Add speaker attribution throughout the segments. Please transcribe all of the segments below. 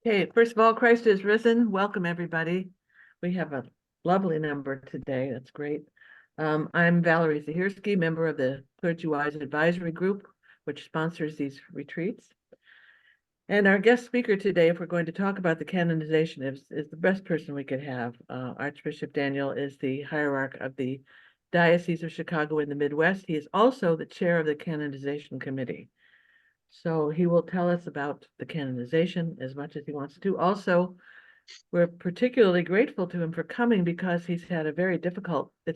Speaker 1: Okay, first of all, Christ is risen. Welcome, everybody. We have a lovely number today. That's great. I'm Valerie Zahirsky, member of the Clergy-Wise Advisory Group, which sponsors these retreats. And our guest speaker today, if we're going to talk about the canonization, is the best person we could have. Archbishop Daniel is the hierarch of the Diocese of Chicago in the Midwest. He is also the chair of the Canonization Committee. So he will tell us about the canonization as much as he wants to. Also, we're particularly grateful to him for coming because he's had it's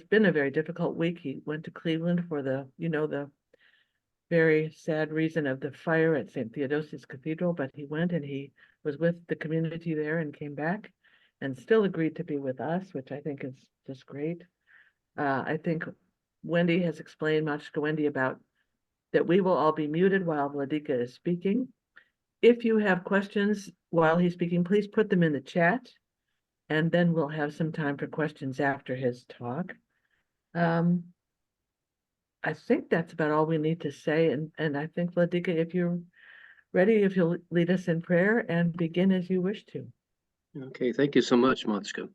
Speaker 1: been a very difficult week. He went to Cleveland for the very sad reason of the fire at St. Theodosius Cathedral, but he went and he was with the community there and came back and still agreed to be with us, which I think is just great. I think Wendy has explained, Matushka Wendy, about that we will all be muted while Vladika is speaking. If you have questions while he's speaking, please put them in the chat, and then we'll have some time for questions after his talk. I think that's about all we need to say, and I think, Vladika, if you're ready, if you'll lead us in prayer and begin as you wish to.
Speaker 2: Okay, thank you so much, Matushka.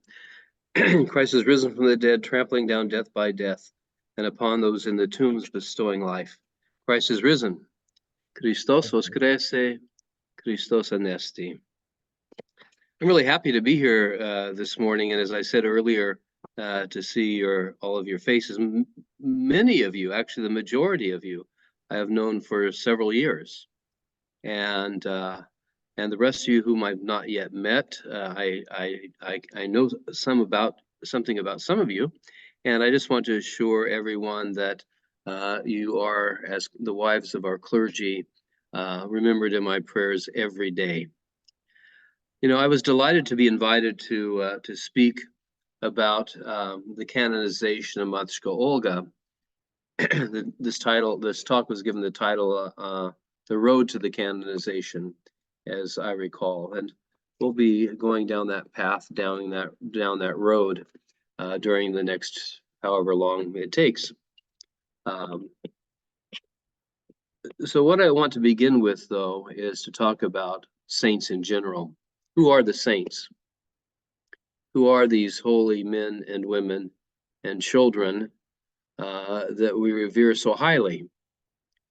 Speaker 2: Christ is risen from the dead, trampling down death by death, and upon those in the tombs bestowing life. Christ is risen. Christos voskrese, Christos anesti. I'm really happy to be here this morning, and as I said earlier, to see all of your faces. Many of you, actually the majority of you, I have known for several years, and the rest of you whom I've not yet met, I know something about some of you, and I just want to assure everyone that you are, as the wives of our clergy, remembered in my prayers every day. You know, I was delighted to be invited to speak about the canonization of Matushka Olga. This talk was given the title "The Road to the Canonization," as I recall, and we'll be going down that path, down that road during the next however long it takes. So what I want to begin with, though, is to talk about saints in general. Who are the saints? Who are these holy men and women and children that we revere so highly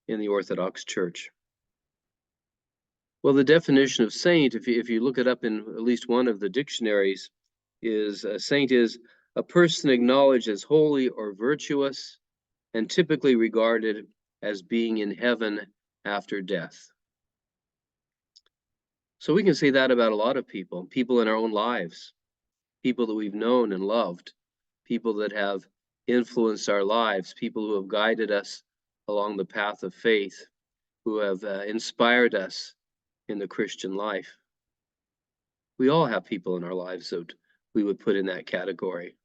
Speaker 2: in the Orthodox Church? Well, the definition of saint, if you look it up in at least one of the dictionaries, is a saint is a person acknowledged as holy or virtuous and typically regarded as being in heaven after death. So we can say that about a lot of people in our own lives, people that we've known and loved, people that have influenced our lives, people who have guided us along the path of faith, who have inspired us in the Christian life. We all have people in our lives that we would put in that category.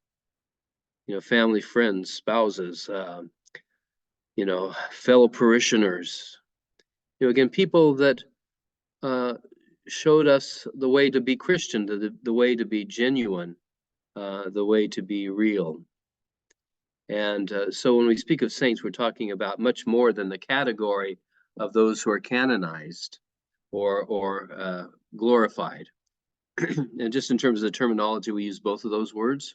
Speaker 2: You know, family, friends, spouses, fellow parishioners. You know, again, people that showed us the way to be Christian, the way to be genuine, the way to be real. And so when we speak of saints, we're talking about much more than the category of those who are canonized or glorified. And just in terms of the terminology, we use both of those words,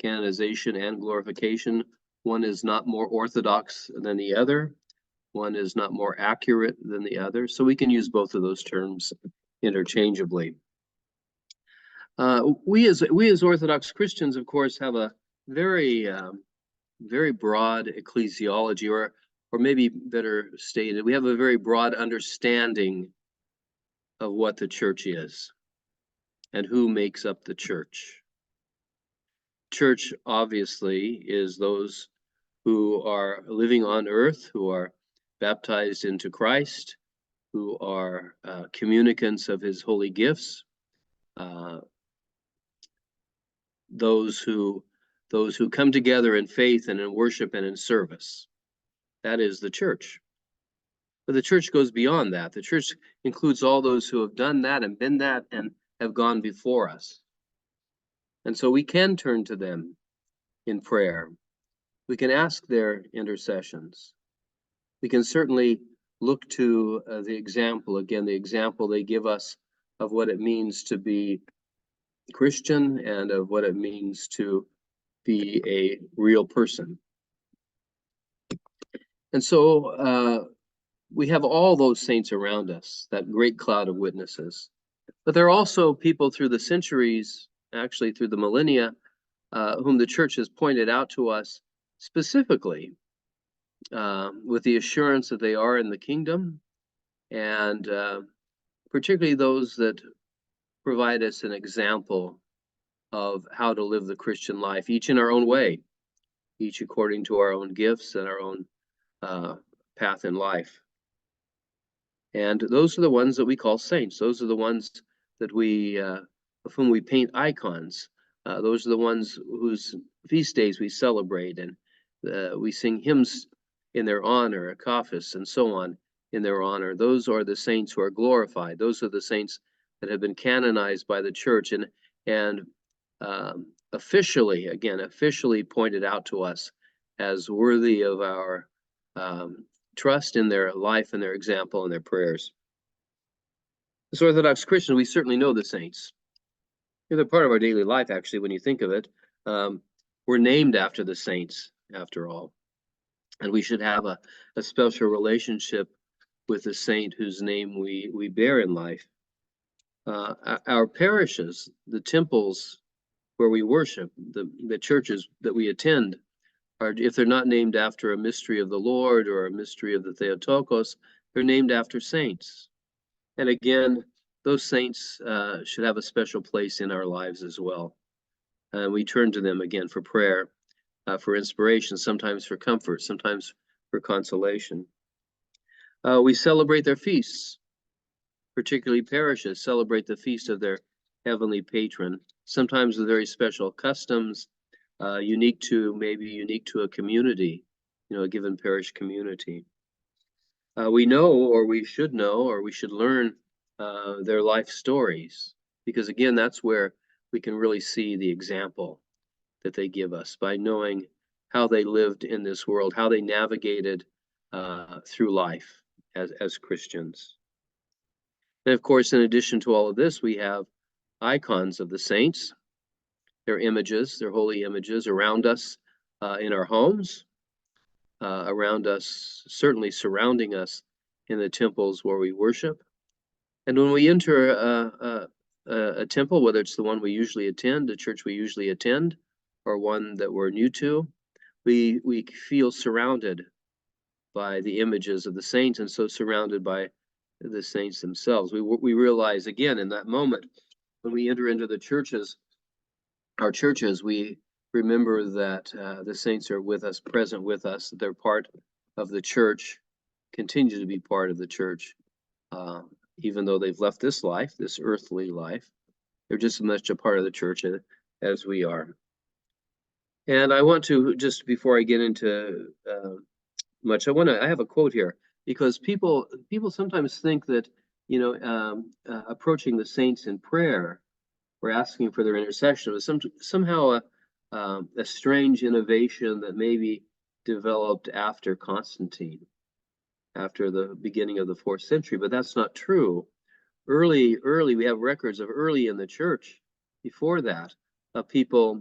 Speaker 2: canonization and glorification. One is not more orthodox than the other. One is not more accurate than the other. So we can use both of those terms interchangeably. We as Orthodox Christians, of course, have a very broad ecclesiology, or maybe better stated, we have a very broad understanding of what the church is and who makes up the church. Church, obviously, is those who are living on earth, who are baptized into Christ, who are communicants of his holy gifts, those who come together in faith and in worship and in service. That is the church. But the church goes beyond that. The church includes all those who have done that and been that and have gone before us. And so we can turn to them in prayer. We can ask their intercessions. We can certainly look to the example they give us of what it means to be Christian and of what it means to be a real person. And so we have all those saints around us, that great cloud of witnesses. But there are also people through the centuries, actually through the millennia, whom the church has pointed out to us specifically with the assurance that they are in the kingdom, and particularly those that provide us an example of how to live the Christian life, each in our own way, each according to our own gifts and our own path in life. And those are the ones that we call saints. Those are the ones that of whom we paint icons. Those are the ones whose feast days we celebrate, and we sing hymns in their honor, akafis, and so on in their honor. Those are the saints who are glorified. Those are the saints that have been canonized by the church and officially pointed out to us as worthy of our trust in their life and their example and their prayers. As Orthodox Christians, we certainly know the saints. They're part of our daily life, actually, when you think of it. We're named after the saints, after all. And we should have a special relationship with the saint whose name we bear in life. Our parishes, the temples where we worship, the churches that we attend, if they're not named after a mystery of the Lord or a mystery of the Theotokos, they're named after saints. And again, those saints should have a special place in our lives as well. We turn to them again for prayer, for inspiration, sometimes for comfort, sometimes for consolation. We celebrate their feasts, particularly parishes celebrate the feast of their heavenly patron, sometimes with very special customs, unique to a community, a given parish community. We know, or we should know, or we should learn their life stories, because again, that's where we can really see the example that they give us, by knowing how they lived in this world, how they navigated through life as Christians. And of course, in addition to all of this, we have icons of the saints, their images, their holy images around us in our homes, around us, certainly surrounding us in the temples where we worship. And when we enter a temple, whether it's the one we usually attend, the church we usually attend, or one that we're new to, we feel surrounded by the images of the saints, and so surrounded by the saints themselves. We realize again in that moment when we enter into the churches, our churches, we remember that the saints are with us, present with us, that they're part of the church, continue to be part of the church, even though they've left this life, this earthly life. They're just as much a part of the church as we are. And I want to, just before I get into much, I have a quote here, because people sometimes think that, approaching the saints in prayer or asking for their intercession was somehow a strange innovation that maybe developed after Constantine, after the beginning of the 4th century, but that's not true. Early, we have records of early in the church, before that, of people,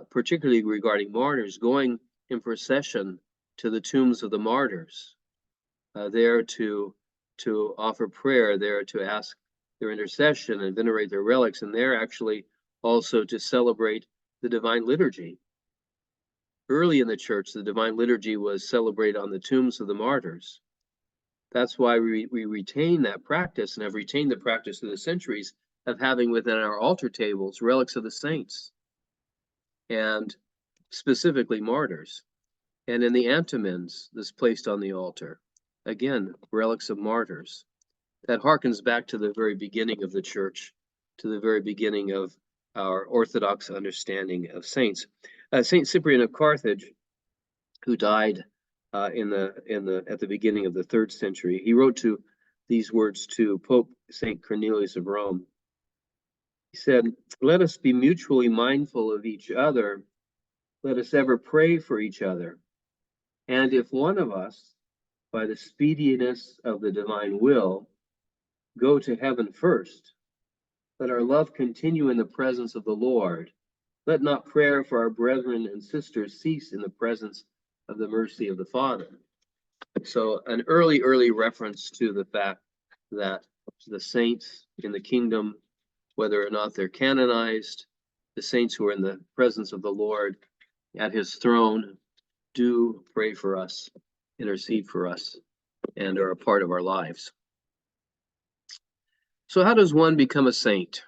Speaker 2: particularly regarding martyrs, going in procession to the tombs of the martyrs, there to offer prayer, there to ask their intercession and venerate their relics, and there actually also to celebrate the Divine Liturgy. Early in the church, the Divine Liturgy was celebrated on the tombs of the martyrs. That's why we retain that practice, and have retained the practice through the centuries of having within our altar tables relics of the saints, and specifically martyrs. And in the antimens that's placed on the altar, again, relics of martyrs. That harkens back to the very beginning of the church, to the very beginning of our Orthodox understanding of saints. Saint Cyprian of Carthage, who died at the beginning of the 3rd century, he wrote these words to Pope Saint Cornelius of Rome. He said, "Let us be mutually mindful of each other. Let us ever pray for each other. And if one of us, by the speediness of the divine will, go to heaven first, Let our love continue in the presence of the Lord. Let not prayer for our brethren and sisters cease in the presence of the mercy of the Father. So an early reference to the fact that the saints in the kingdom, whether or not they're canonized, the saints who are in the presence of the Lord at his throne, do pray for us, intercede for us, and are a part of our lives. So how does one become a saint?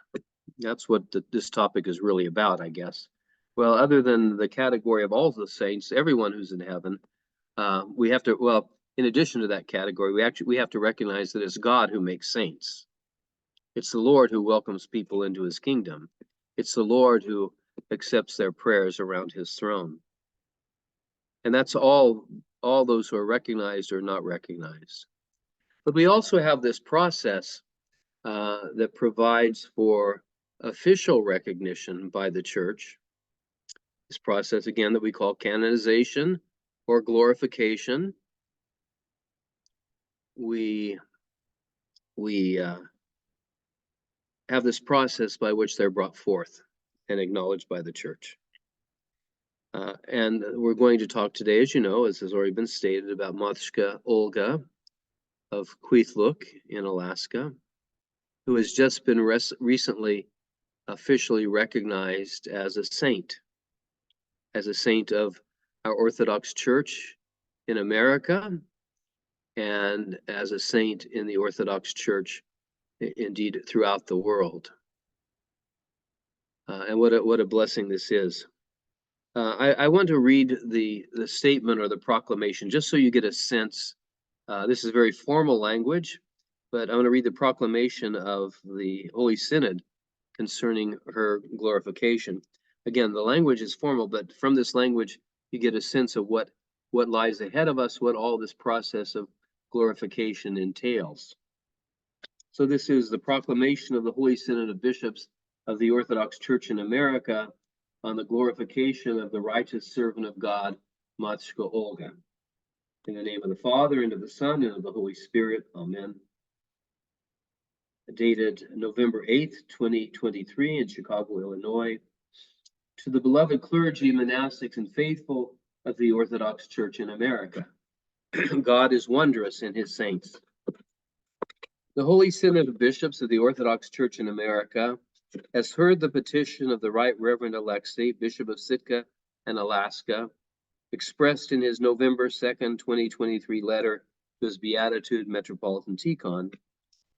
Speaker 2: That's what this topic is really about, I guess. Well, other than the category of all the saints, everyone who's in heaven, we have to, well, in addition to that category, we have to recognize that it's God who makes saints. It's the Lord who welcomes people into his kingdom. It's the Lord who accepts their prayers around his throne. And that's all those who are recognized or not recognized. But we also have this process that provides for official recognition by the church. This process, again, that we call canonization or glorification. We have this process by which they're brought forth and acknowledged by the church. And we're going to talk today, as you know, as has already been stated, about Matushka Olga of Kwethluk in Alaska, who has just been recently officially recognized as a saint of our Orthodox Church in America, and as a saint in the Orthodox Church, indeed, throughout the world. And what a blessing this is. I want to read the statement or the proclamation, just so you get a sense. This is very formal language, but I want to read the proclamation of the Holy Synod concerning her glorification. Again, the language is formal, but from this language, you get a sense of what lies ahead of us, what all this process of glorification entails. So this is the proclamation of the Holy Synod of Bishops of the Orthodox Church in America on the glorification of the righteous servant of God, Matushka Olga. In the name of the Father, and of the Son, and of the Holy Spirit. Amen. Dated November 8th, 2023 in Chicago, Illinois. To the beloved clergy, monastics, and faithful of the Orthodox Church in America. God is wondrous in his saints. The Holy Synod of Bishops of the Orthodox Church in America has heard the petition of the Right Reverend Alexei, Bishop of Sitka and Alaska, expressed in his November 2nd, 2023 letter to his Beatitude Metropolitan Tikhon,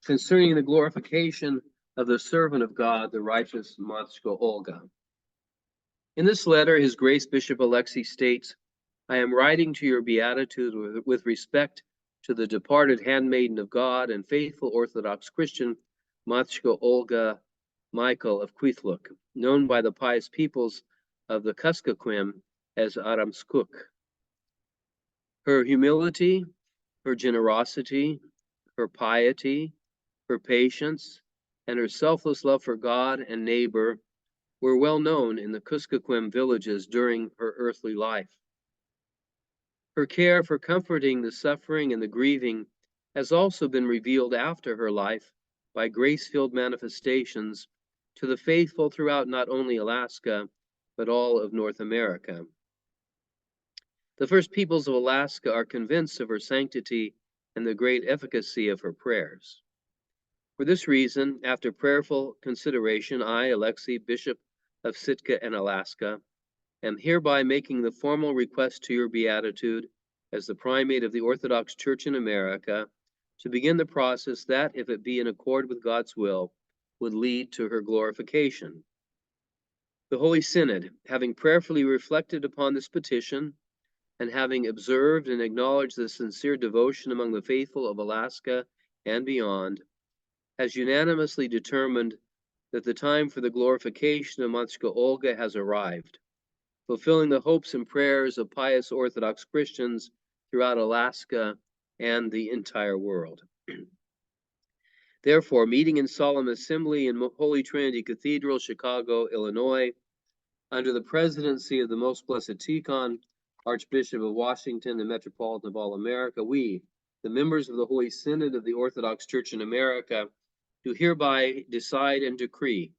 Speaker 2: concerning the glorification of the servant of God, the righteous Matushka Olga. In this letter, His Grace Bishop Alexei states, I am writing to your Beatitude with respect to the departed handmaiden of God and faithful Orthodox Christian, Matushka Olga Michael of Kwethluk, known by the pious peoples of the Kuskokwim as Aramskuk. Her humility, her generosity, her piety, her patience, and her selfless love for God and neighbor were well known in the Kuskokwim villages during her earthly life. Her care for comforting the suffering and the grieving has also been revealed after her life by grace-filled manifestations to the faithful throughout not only Alaska, but all of North America. The first peoples of Alaska are convinced of her sanctity and the great efficacy of her prayers. For this reason, after prayerful consideration, I, Alexei, Bishop of Sitka and Alaska, am hereby making the formal request to your Beatitude as the primate of the Orthodox Church in America to begin the process that, if it be in accord with God's will, would lead to her glorification. The Holy Synod, having prayerfully reflected upon this petition, and having observed and acknowledged the sincere devotion among the faithful of Alaska and beyond, has unanimously determined that the time for the glorification of Matushka Olga has arrived, fulfilling the hopes and prayers of pious Orthodox Christians throughout Alaska and the entire world. Therefore, meeting in solemn assembly in Holy Trinity Cathedral, Chicago, Illinois, under the presidency of the Most Blessed Tikhon, Archbishop of Washington and Metropolitan of all America, we, the members of the Holy Synod of the Orthodox Church in America, do hereby decide and decree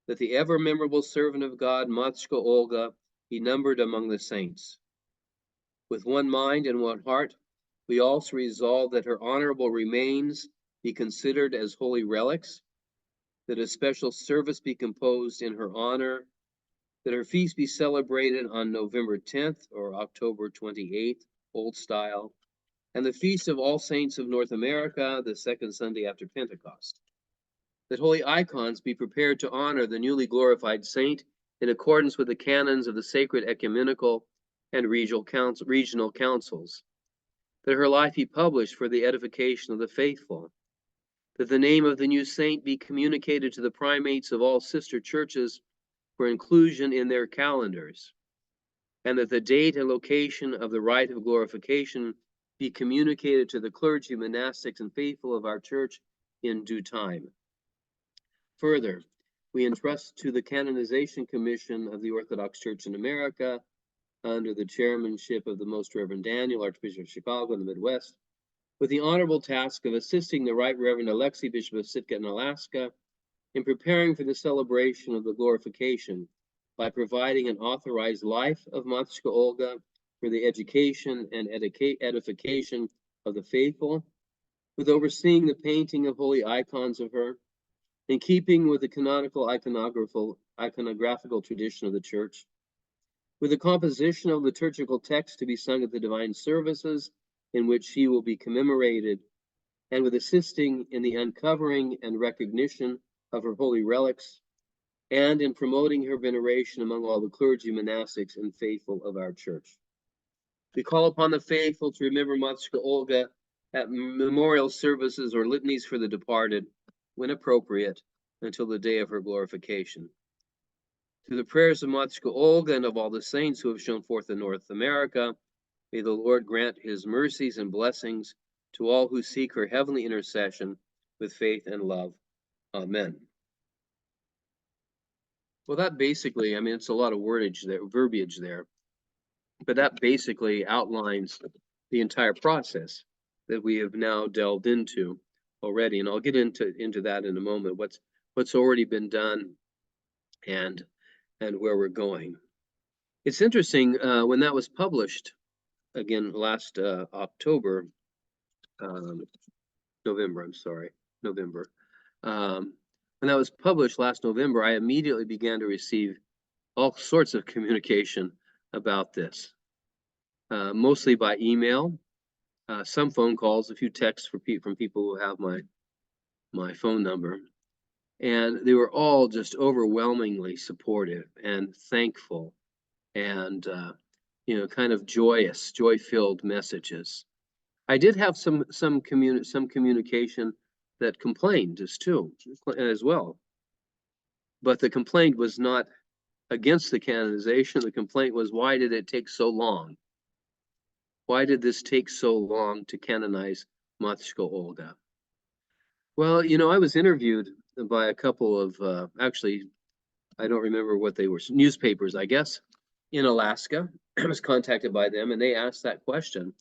Speaker 2: that the ever memorable servant of God, Matushka Olga, be numbered among the saints. With one mind and one heart, we also resolve that her honorable remains be considered as holy relics, that a special service be composed in her honor, that her feast be celebrated on November 10th or October 28th, Old Style, and the Feast of All Saints of North America, the second Sunday after Pentecost. That holy icons be prepared to honor the newly glorified saint in accordance with the canons of the sacred ecumenical and regional councils. That her life be published for the edification of the faithful. That the name of the new saint be communicated to the primates of all sister churches for inclusion in their calendars, and that the date and location of the rite of glorification be communicated to the clergy, monastics, and faithful of our church in due time. Further, we entrust to the Canonization Commission of the Orthodox Church in America, under the chairmanship of the Most Reverend Daniel, Archbishop of Chicago in the Midwest, with the honorable task of assisting the Right Reverend Alexei, Bishop of Sitka and Alaska, in preparing for the celebration of the glorification by providing an authorized life of Matushka Olga for the education and edification of the faithful, with overseeing the painting of holy icons of her, in keeping with the canonical iconographical tradition of the Church, with the composition of liturgical texts to be sung at the divine services in which she will be commemorated, and with assisting in the uncovering and recognition of her holy relics, and in promoting her veneration among all the clergy, monastics, and faithful of our church. We call upon the faithful to remember Matushka Olga at memorial services or litanies for the departed, when appropriate, until the day of her glorification. Through the prayers of Matushka Olga and of all the saints who have shown forth in North America, may the Lord grant his mercies and blessings to all who seek her heavenly intercession with faith and love. Amen. Well, that basically, I mean, it's a lot of verbiage there, but that basically outlines the entire process that we have now delved into already, and I'll get into that in a moment. What's already been done, and where we're going. It's interesting when that was published again last November. When that was published last November, I immediately began to receive all sorts of communication about this, mostly by email, some phone calls, a few texts from people who have my phone number, and they were all just overwhelmingly supportive and thankful, and kind of joy-filled messages. I did have some communication that complained as well, but the complaint was not against the canonization. The complaint was, why did it take so long? Why did this take so long to canonize Matushka Olga? Well, I was interviewed by a couple of, actually, I don't remember what they were, newspapers, I guess, in Alaska. I was contacted by them, and they asked that question,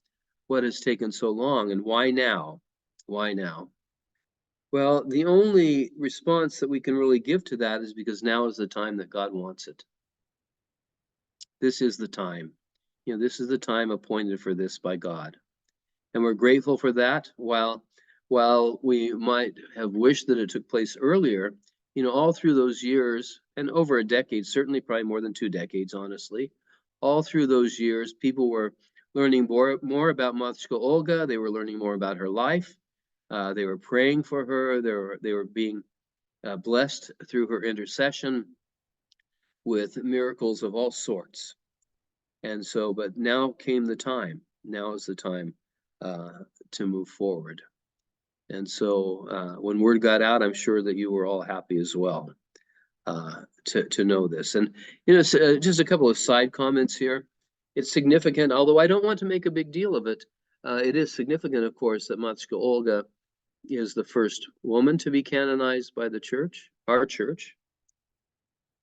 Speaker 2: what has taken so long, and why now? Why now? Well, the only response that we can really give to that is because now is the time that God wants it. This is the time. This is the time appointed for this by God. And we're grateful for that. While we might have wished that it took place earlier, all through those years, and over a decade, certainly probably more than 2 decades, honestly, all through those years, people were learning more about Matushka Olga. They were learning more about her life. They were praying for her. They were being blessed through her intercession with miracles of all sorts. And so, but now came the time. Now is the time to move forward. And so when word got out, I'm sure that you were all happy as well to know this. And, just a couple of side comments here. It's significant, although I don't want to make a big deal of it. It is significant, of course, that Matushka Olga is the first woman to be canonized by the church, our church.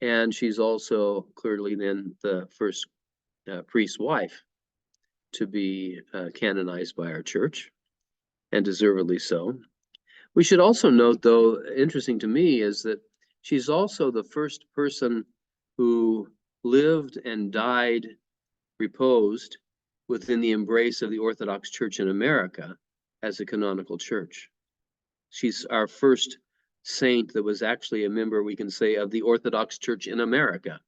Speaker 2: And she's also clearly then the first priest's wife to be canonized by our church, and deservedly so. We should also note, though, interesting to me, is that she's also the first person who lived and died reposed within the embrace of the Orthodox Church in America as a canonical church. She's our first saint that was actually a member, we can say, of the Orthodox Church in America.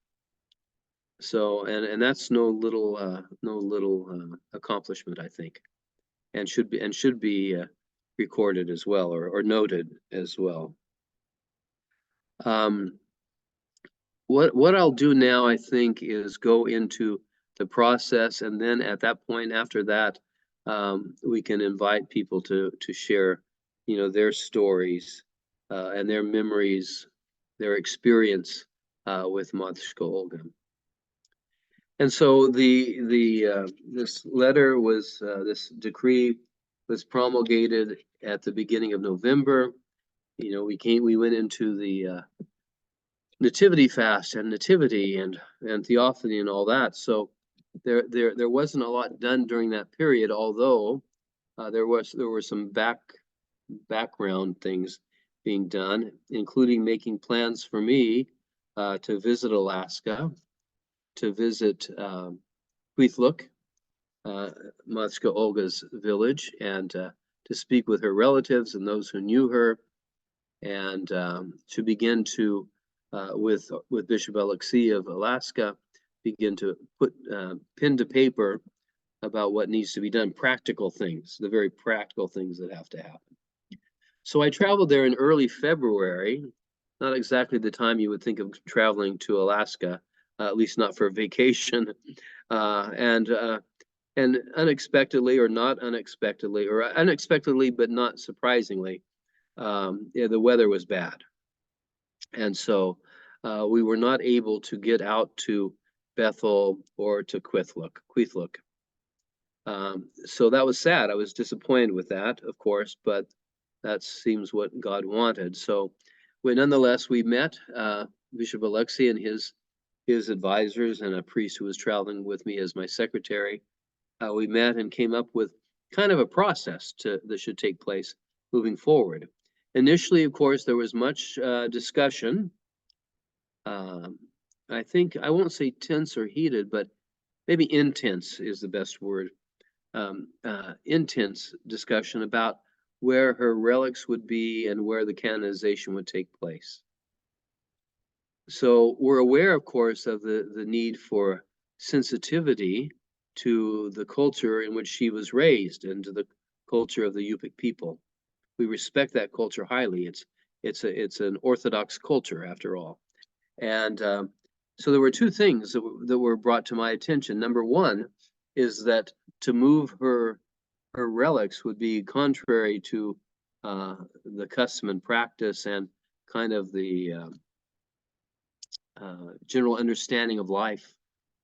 Speaker 2: So, and that's no little accomplishment, I think, and should be recorded as well, or noted as well. What I'll do now, I think, is go into the process, and then at that point, after that, we can invite people to share, their stories and their memories, their experience with Matushka Olga. And so this letter was this decree was promulgated at the beginning of November. We went into the nativity fast and nativity and theophany and all that. So there wasn't a lot done during that period, although there were some background things being done, including making plans for me to visit Alaska, to visit Kwethluk, Matushka Olga's village, and to speak with her relatives and those who knew her, and to begin to, with Bishop Alexei of Alaska, begin to put pen to paper about what needs to be done, practical things, the very practical things that have to happen. So I traveled there in early February, not exactly the time you would think of traveling to Alaska, at least not for a vacation, and unexpectedly, or not unexpectedly, or unexpectedly but not surprisingly, the weather was bad, and so we were not able to get out to Bethel or to Kwethluk. So that was sad. I was disappointed with that, of course, but that seems what God wanted. So nonetheless, we met Bishop Alexei and his advisors, and a priest who was traveling with me as my secretary. We met and came up with kind of a process that should take place moving forward. Initially, of course, there was much discussion. I think, I won't say tense or heated, but maybe intense is the best word. Intense discussion about where her relics would be and where the canonization would take place. So we're aware, of course, of the need for sensitivity to the culture in which she was raised and to the culture of the Yupik people. We respect that culture highly. It's an Orthodox culture, after all. And so there were two things that were brought to my attention. Number one is that to move her relics would be contrary to the custom and practice and kind of the general understanding of life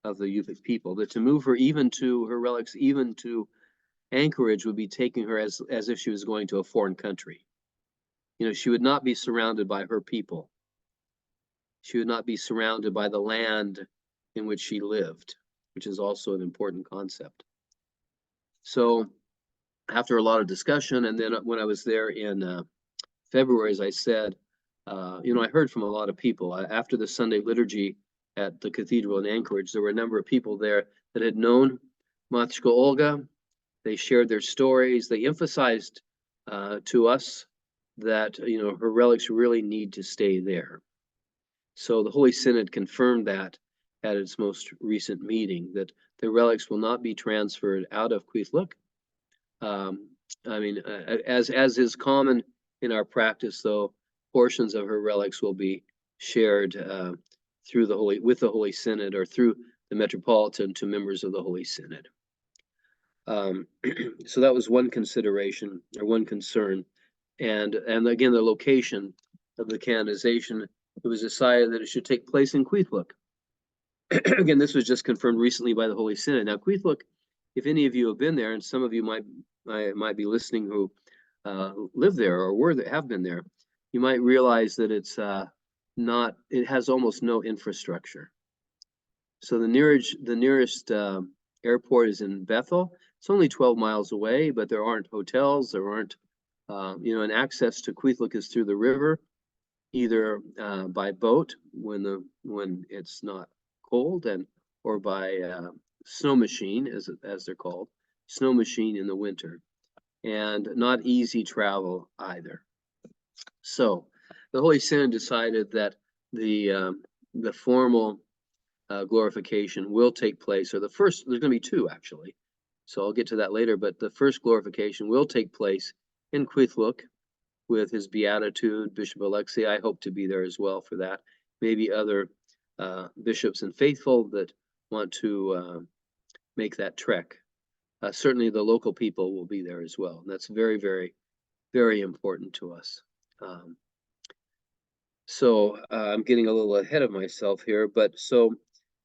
Speaker 2: of the Yupik people. That to move her relics even to Anchorage would be taking her as if she was going to a foreign country. She would not be surrounded by her people. She would not be surrounded by the land in which she lived, which is also an important concept. So after a lot of discussion, and then when I was there in February, as I said, I heard from a lot of people. After the Sunday liturgy at the cathedral in Anchorage, there were a number of people there that had known Matushka Olga. They shared their stories. They emphasized to us that her relics really need to stay there. So the Holy Synod confirmed that at its most recent meeting, that the relics will not be transferred out of Kwethluk. As is common in our practice, though, portions of her relics will be shared with the Holy Synod, or through the Metropolitan to members of the Holy Synod. So that was one consideration, or one concern, and again, the location of the canonization. It was decided that it should take place in Kwethluk. Again, this was just confirmed recently by the Holy Synod. Now, Kwethluk, if any of you have been there, and some of you might be listening who live there or have been there, you might realize that it has almost no infrastructure. So the nearest airport is in Bethel. It's only 12 miles away, but there aren't hotels, there aren't And access to Kwethluk is through the river, either by boat when it's not cold, or by snow machine, as they're called, snow machine in the winter, and not easy travel either. So the Holy Synod decided that the formal glorification will take place, or the first, there's going to be two actually, so I'll get to that later, but the first glorification will take place in Kwethluk with his beatitude, Bishop Alexei. I hope to be there as well for that. Maybe other bishops and faithful that want to make that trek. Certainly the local people will be there as well. And that's very, very, very important to us. So I'm getting a little ahead of myself here, but so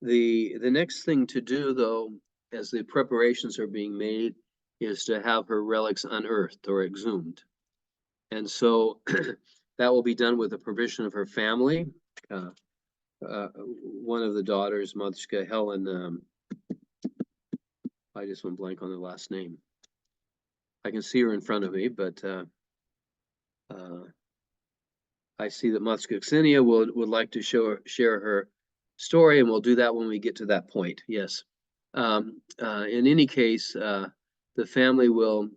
Speaker 2: the next thing to do, though, as the preparations are being made, is to have her relics unearthed or exhumed. And so that will be done with the permission of her family. One of the daughters, Matushka Helen, I just went blank on the last name. I can see her in front of me, but I see that Matushka Ksenia would like to share her story, and we'll do that when we get to that point. Yes. In any case, the family will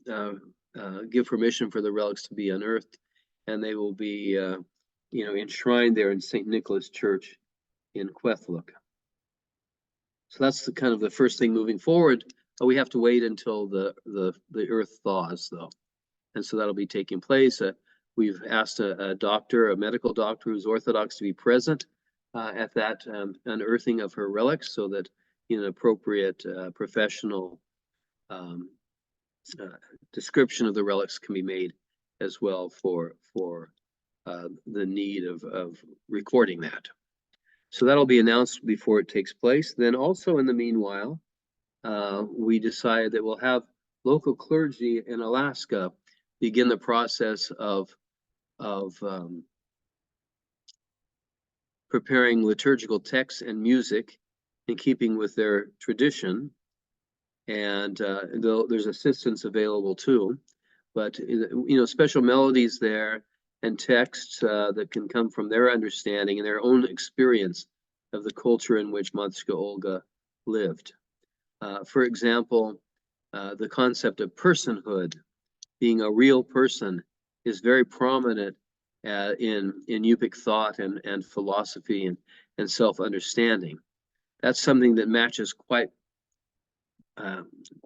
Speaker 2: give permission for the relics to be unearthed, and they will be, enshrined there in St. Nicholas Church in Kwethluk. So that's the kind of the first thing moving forward. We have to wait until the earth thaws, though, and so that'll be taking place. We've asked a doctor, a medical doctor who's Orthodox, to be present at that unearthing of her relics, so that an appropriate professional description of the relics can be made as well for the need of recording that. So that'll be announced before it takes place. Then also in the meanwhile, we decided that we'll have local clergy in Alaska begin the process of preparing liturgical texts and music in keeping with their tradition. And there's assistance available too, but special melodies there and texts that can come from their understanding and their own experience of the culture in which Matushka Olga lived. For example, the concept of personhood, being a real person, is very prominent in Yupik thought and philosophy and self-understanding. That's something that matches quite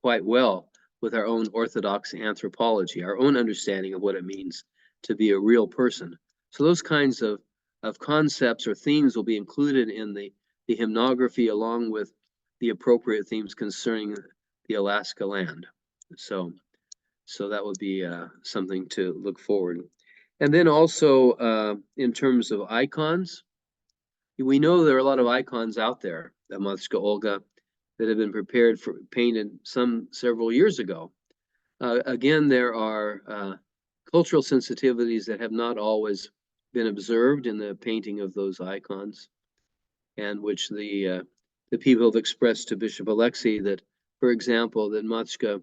Speaker 2: well with our own Orthodox anthropology, our own understanding of what it means to be a real person. So those kinds of concepts or themes will be included in the hymnography, along with the appropriate themes concerning the Alaska land. So that would be something to look forward. And then also in terms of icons, we know there are a lot of icons out there at Matushka Olga that have been prepared for painted several years ago. Again, there are cultural sensitivities that have not always been observed in the painting of those icons, and which the people have expressed to Bishop Alexei that, for example, that Matushka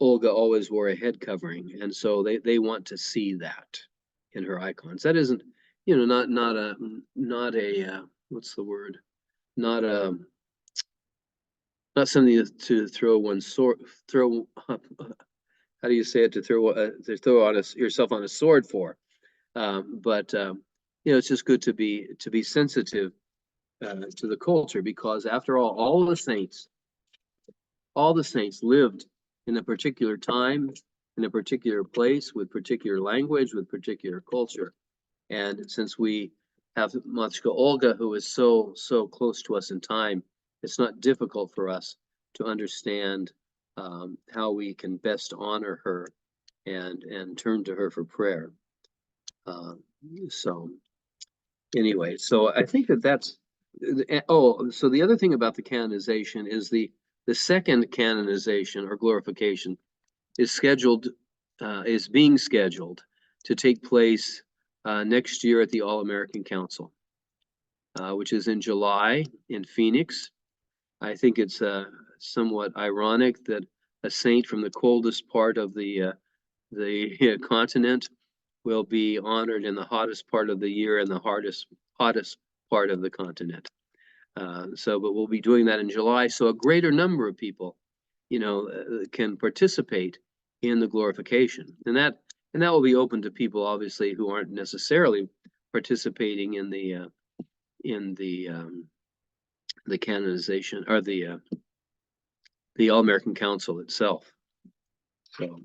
Speaker 2: Olga always wore a head covering, and so they want to see that in her icons. That isn't, not a what's the word? Not something to throw how do you say it, to throw on yourself on a sword for, but it's just good to be sensitive to the culture, because after all the saints lived in a particular time, in a particular place, with particular language, with particular culture. And since we have Matushka Olga, who is so close to us in time, it's not difficult for us to understand how we can best honor her and turn to her for prayer. So anyway, so I think that's, so the other thing about the canonization is the second canonization or glorification is being scheduled to take place next year at the All-American Council, which is in July in Phoenix. I think it's somewhat ironic that a saint from the coldest part of the the continent will be honored in the hottest part of the year and the hottest part of the continent. But we'll be doing that in July, so a greater number of people, can participate in the glorification, and that will be open to people, obviously, who aren't necessarily participating in the canonization or the All-American Council itself. So,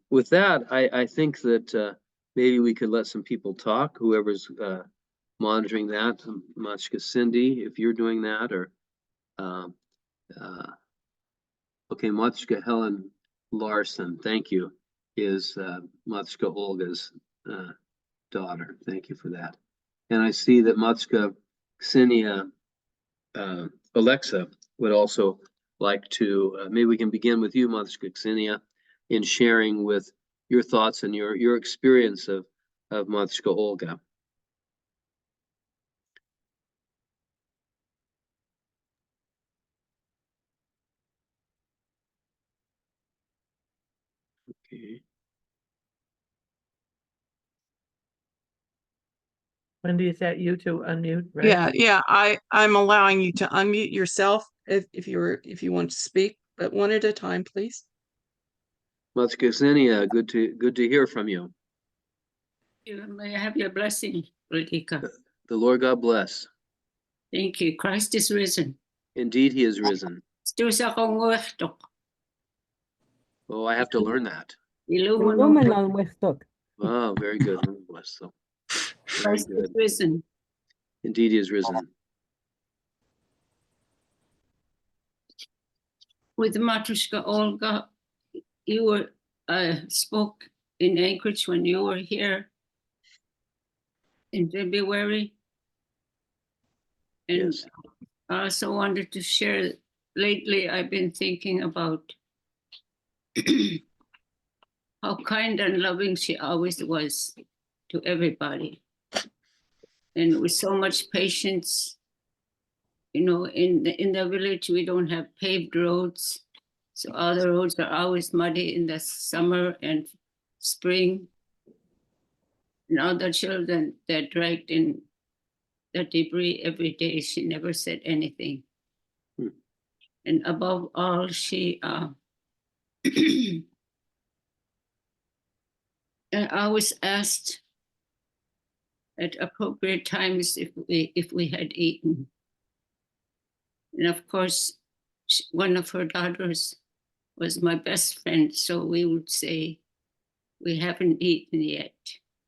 Speaker 2: with that, I think that maybe we could let some people talk. Whoever's monitoring that, Matushka Cindy, if you're doing that, or okay, Matushka Helen Larson, thank you, is Matushka Olga's daughter. Thank you for that. And I see that Matushka Ksenia Alexa would also like to, maybe we can begin with you, Matushka Ksenia, in sharing with your thoughts and your experience of Matushka Olga. Okay.
Speaker 1: Wendy, is that you to unmute, right?
Speaker 3: Yeah, I'm allowing you to unmute yourself if you want to speak, but one at a time, please.
Speaker 2: Matushka Ksenia, good to hear from you.
Speaker 4: May I have your blessing, Radhika.
Speaker 2: The Lord God bless.
Speaker 4: Thank you. Christ is risen.
Speaker 2: Indeed, he is risen.
Speaker 4: Stusa kong Kwethluk.
Speaker 2: Oh, I have to learn that.
Speaker 4: Illuminal.
Speaker 2: Oh, very good. Bless them. Very
Speaker 4: Christ is
Speaker 2: good.
Speaker 4: risen.
Speaker 2: Indeed, he is risen.
Speaker 4: With Matushka Olga, you were spoke in Anchorage when you were here in February. And
Speaker 2: Yes.
Speaker 4: I also wanted to share, lately I've been thinking about how kind and loving she always was to everybody. And with so much patience, in the village, we don't have paved roads. So all the roads are always muddy in the summer and spring. And all the children, they're dragged in the debris every day. She never said anything. And above all, she I always asked at appropriate times if we had eaten. And of course, one of her daughters was my best friend, so we would say, we haven't eaten yet,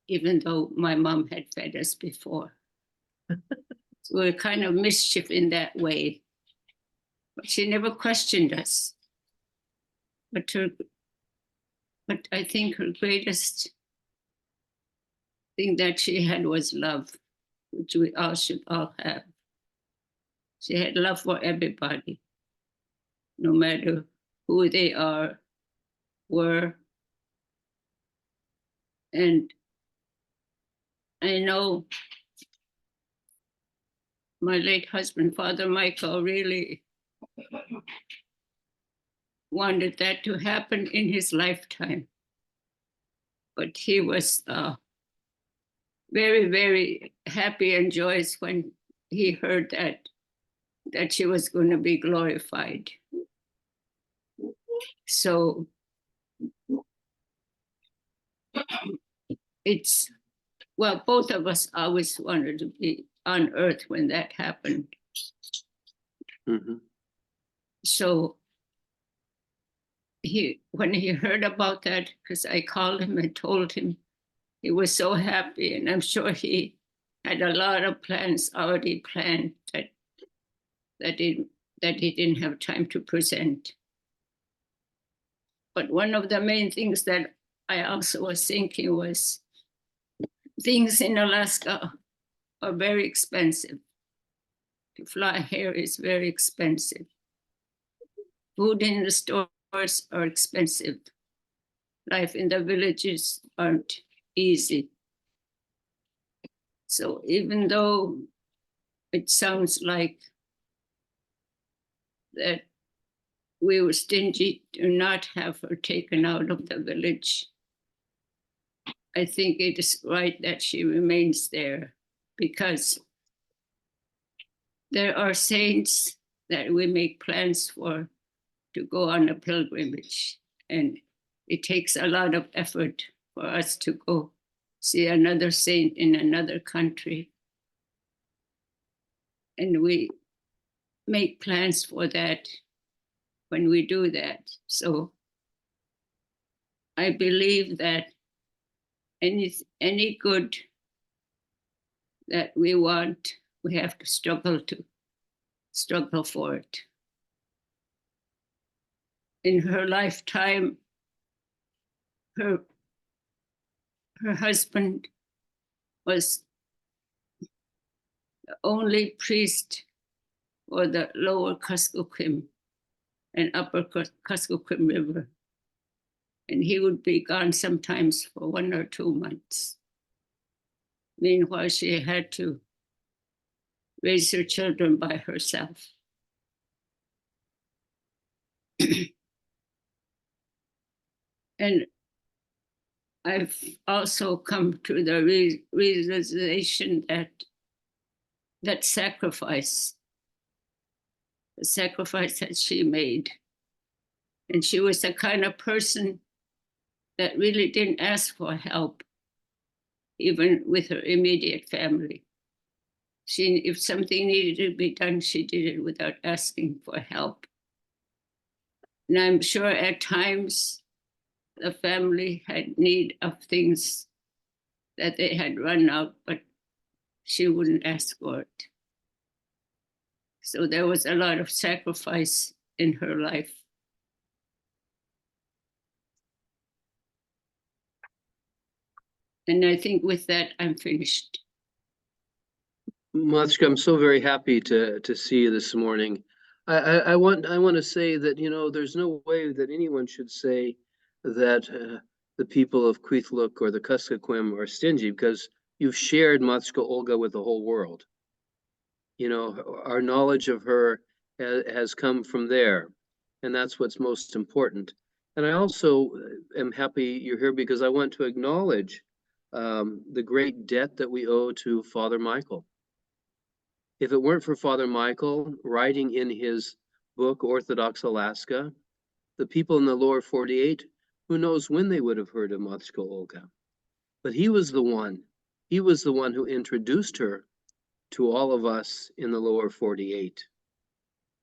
Speaker 4: even though my mom had fed us before. So we're kind of mischief in that way. But she never questioned us. But I think her greatest thing that she had was love, which we all should all have. She had love for everybody, no matter who they were. And I know my late husband, Father Michael, really wanted that to happen in his lifetime. But he was very, very happy and joyous when he heard that she was going to be glorified. So both of us always wanted to be on earth when that happened.
Speaker 2: Mm-hmm.
Speaker 4: So when he heard about that, because I called him and told him, he was so happy, and I'm sure he had a lot of plans already planned that he didn't have time to present. But one of the main things that I also was thinking was, things in Alaska are very expensive. To fly here is very expensive. Food in the stores are expensive. Life in the villages aren't easy. So even though it sounds like that we were stingy to not have her taken out of the village. I think it is right that she remains there, because there are saints that we make plans for to go on a pilgrimage, and it takes a lot of effort for us to go see another saint in another country. And we make plans for that when we do that. So I believe that any good that we want, we have to struggle for it. In her lifetime, her husband was the only priest for the lower Kuskokwim and upper Kuskokwim River. And he would be gone sometimes for 1 or 2 months. Meanwhile, she had to raise her children by herself. And I've also come to the realization that the sacrifice that she made, and she was the kind of person that really didn't ask for help, even with her immediate family. If something needed to be done, she did it without asking for help. And I'm sure at times the family had need of things that they had run out, but she wouldn't ask for it. So there was a lot of sacrifice in her life. And I think with that, I'm finished.
Speaker 2: Matushka, I'm so very happy to see you this morning. I want to say that, you know, there's no way that anyone should say that the people of Kwethluk or the Kuskokwim are stingy, because you've shared Matushka Olga with the whole world. You know, our knowledge of her has come from there, and that's what's most important. And I also am happy you're here because I want to acknowledge the great debt that we owe to Father Michael. If it weren't for Father Michael writing in his book, Orthodox Alaska, the people in the lower 48, who knows when they would have heard of Matushka Olga. But he was the one who introduced her to all of us in the lower 48.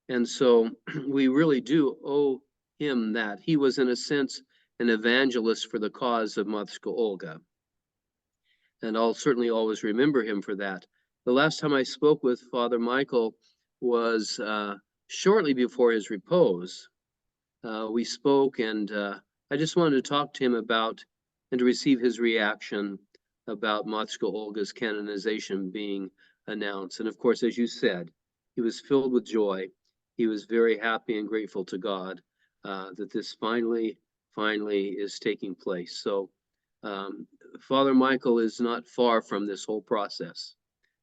Speaker 2: And so we really do owe him that. He was, in a sense, an evangelist for the cause of Matushka Olga. And I'll certainly always remember him for that. The last time I spoke with Father Michael was shortly before his repose. We spoke, and I just wanted to talk to him about and to receive his reaction about Matushka Olga's canonization being announced. And of course, as you said, he was filled with joy. He was very happy and grateful to God that this finally is taking place. So Father Michael is not far from this whole process.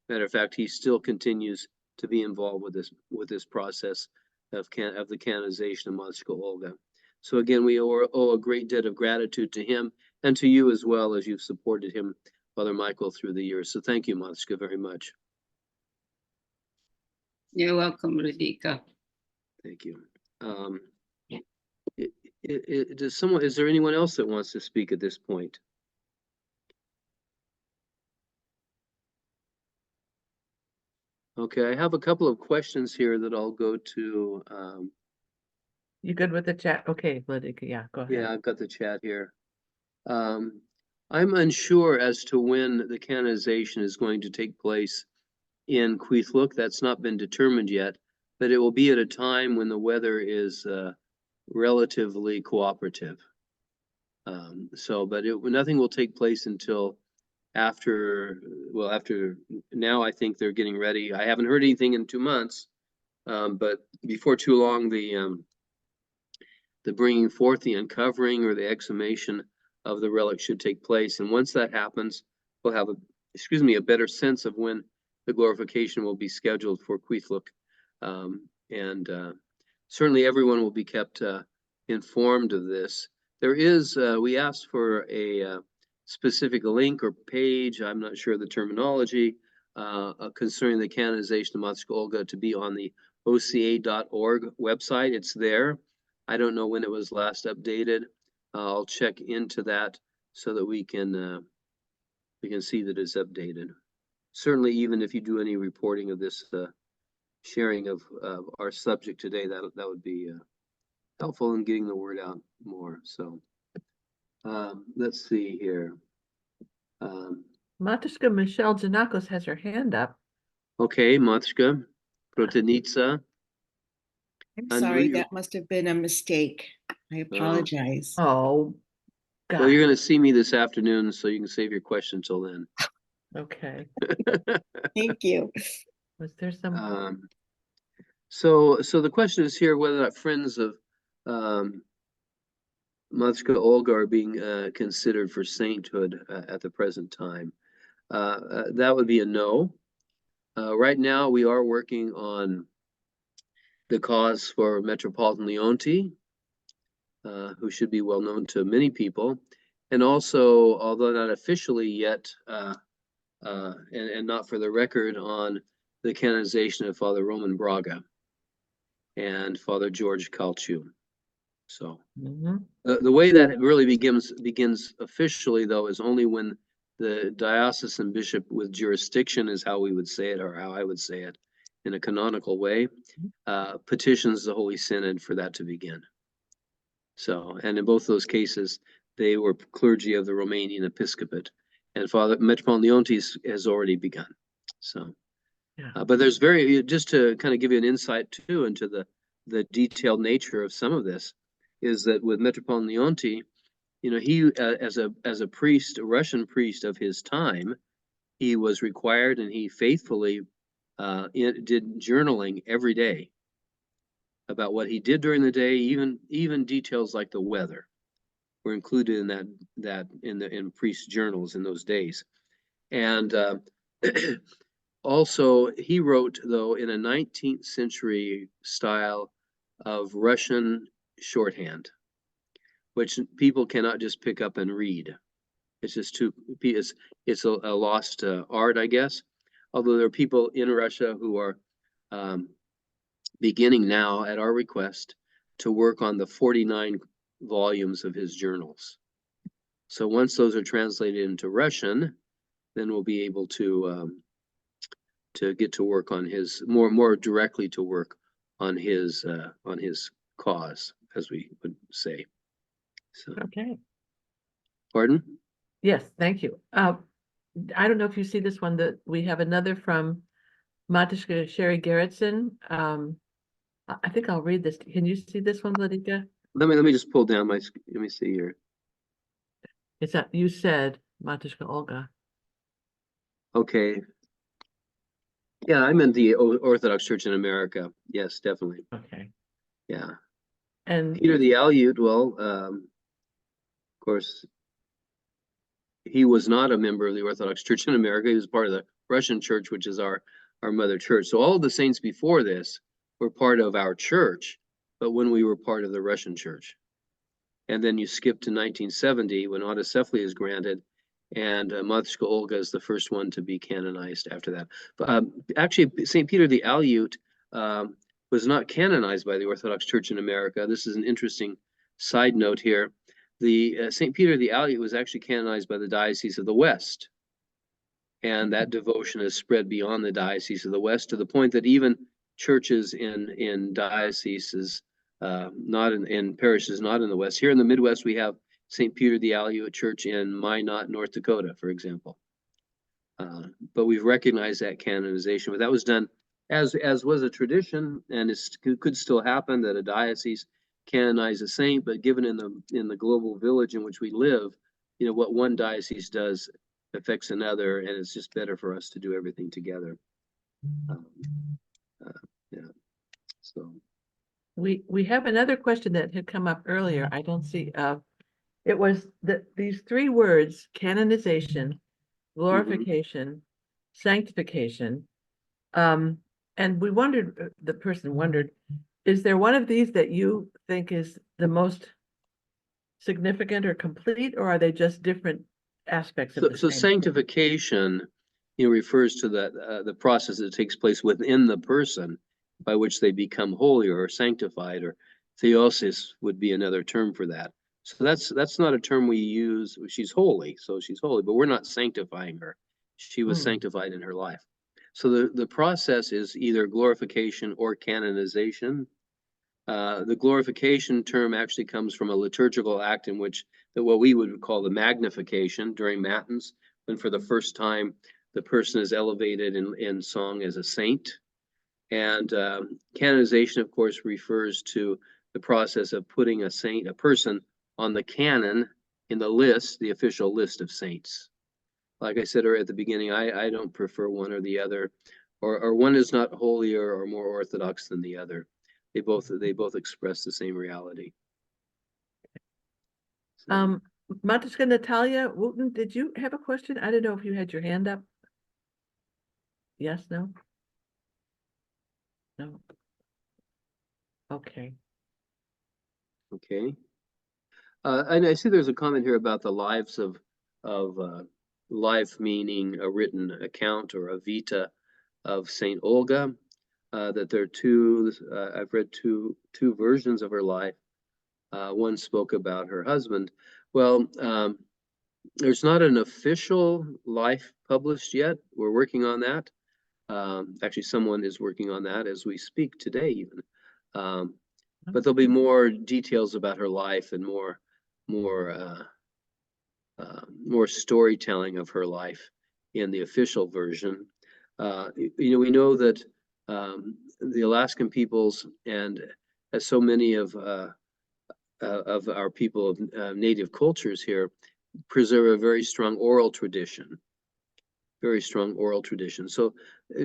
Speaker 2: Matter of fact, he still continues to be involved with this process of the canonization of Matushka Olga. So again, we owe a great debt of gratitude to him and to you as well, as you've supported him, Father Michael, through the years. So thank you, Matushka, very much.
Speaker 4: You're welcome, Radhika.
Speaker 2: Thank you. Is there anyone else that wants to speak at this point? Okay, I have a couple of questions here that I'll go to.
Speaker 1: You good with the chat? Okay, Lydia, yeah, go ahead.
Speaker 2: Yeah, I've got the chat here. I'm unsure as to when the canonization is going to take place in Kwethluk. That's not been determined yet, but it will be at a time when the weather is relatively cooperative. But nothing will take place until after now. I think they're getting ready. I haven't heard anything in 2 months, but before too long, the bringing forth, the uncovering, or the exhumation of the relic should take place. And once that happens, we'll have a better sense of when the glorification will be scheduled for Kwethluk. certainly everyone will be kept informed of this. There is, we asked for a specific link or page, I'm not sure of the terminology, concerning the canonization of Matushka Olga to be on the oca.org website. It's there. I don't know when it was last updated. I'll check into that so that we can see that it's updated. Certainly, even if you do any reporting of this sharing of our subject today, that would be helpful in getting the word out more. So let's see here.
Speaker 1: Matushka Michelle Janakos has her hand up.
Speaker 2: Okay, Matushka, Protenitsa.
Speaker 5: I'm
Speaker 2: Unmute
Speaker 5: sorry,
Speaker 2: your-
Speaker 5: that must have been a mistake. I apologize.
Speaker 1: Oh, God.
Speaker 2: Well, you're going to see me this afternoon, so you can save your question till then.
Speaker 1: Okay.
Speaker 5: Thank you.
Speaker 1: Was there some?
Speaker 2: So the question is here whether or not friends of Matushka Olga are being considered for sainthood at the present time. That would be a no. Right now, we are working on the cause for Metropolitan Leonti, who should be well known to many people, and also, although not officially yet, and not for the record, on the canonization of Father Roman Braga and Father George Calciu. So the way that it really begins officially, though, is only when the diocesan bishop with jurisdiction, is how we would say it, or how I would say it in a canonical way, petitions the Holy Synod for that to begin. So, and in both those cases, they were clergy of the Romanian episcopate, and Father Metropolitan Leontis has already begun. So,
Speaker 1: Yeah.
Speaker 2: but there's just to kind of give you an insight too into the detailed nature of some of this, is that with Metropolitan Leonti, you know, he as a priest, a Russian priest of his time, he was required and he faithfully did journaling every day about what he did during the day. Even details like the weather were included in that in priest journals in those days. And also he wrote, though, in a 19th century style of Russian shorthand, which people cannot just pick up and read. It's just it's a lost art, I guess. Although there are people in Russia who are beginning now, at our request, to work on the 49 volumes of his journals. So once those are translated into Russian, then we'll be able to get to work on his more directly to work on his cause, as we would say. So,
Speaker 1: Okay.
Speaker 2: pardon?
Speaker 1: Yes, thank you. I don't know if you see this one, that we have another from Matushka Sherry Gerritsen. I think I'll read this. Can you see this one, Ladika?
Speaker 2: Let me just pull down my. Let me see here.
Speaker 1: It's that you said Matushka Olga.
Speaker 2: Okay. Yeah, I'm in the Orthodox Church in America. Yes, definitely.
Speaker 1: Okay.
Speaker 2: Yeah.
Speaker 1: And
Speaker 2: Peter the Aleut, well, of course, he was not a member of the Orthodox Church in America. He was part of the Russian Church, which is our mother church. So all of the saints before this were part of our church, but when we were part of the Russian Church. And then you skip to 1970 when autocephaly is granted, and Matushka Olga is the first one to be canonized after that. But actually, St. Peter the Aleut was not canonized by the Orthodox Church in America. This is an interesting side note here. The St. Peter the Aleut was actually canonized by the Diocese of the West. And that devotion has spread beyond the Diocese of the West to the point that even churches in dioceses, not in parishes not in the West. Here in the Midwest, we have St. Peter the Aleut Church in Minot, North Dakota, for example. But we've recognized that canonization. But that was done as was a tradition, and it could still happen that a diocese canonize a saint. But given in the global village in which we live, you know, what one diocese does affects another, and it's just better for us to do everything together. Yeah. So.
Speaker 1: we have another question that had come up earlier. I don't see, it was these three words: canonization, glorification, sanctification. And we wondered, the person wondered, is there one of these that you think is the most significant or complete, or are they just different aspects of
Speaker 2: So,
Speaker 1: the
Speaker 2: so
Speaker 1: same?
Speaker 2: sanctification, refers to that the process that takes place within the person by which they become holy or sanctified, or theosis would be another term for that. So that's not a term we use. She's holy, so she's holy, but we're not sanctifying her. She was sanctified in her life. So the process is either glorification or canonization. The glorification term actually comes from a liturgical act in which what we would call the magnification during matins, when for the first time the person is elevated in song as a saint. And canonization, of course, refers to the process of putting a person on the canon, in the list, the official list of saints. Like I said at the beginning, I don't prefer one or the other, or one is not holier or more orthodox than the other. They both express the same reality. So,
Speaker 1: Matushka Natalia Wooten, did you have a question? I don't know if you had your hand up. Yes, no? No. Okay.
Speaker 2: okay. And I see there's a comment here about the lives of life, meaning a written account or a vita of Saint Olga. That there are two. I've read two versions of her life. One spoke about her husband. Well, there's not an official life published yet. We're working on that. Actually, someone is working on that as we speak today, even. But there'll be more details about her life and more storytelling of her life in the official version. We know that the Alaskan peoples, and as so many of our people of native cultures here, preserve a very strong oral tradition. So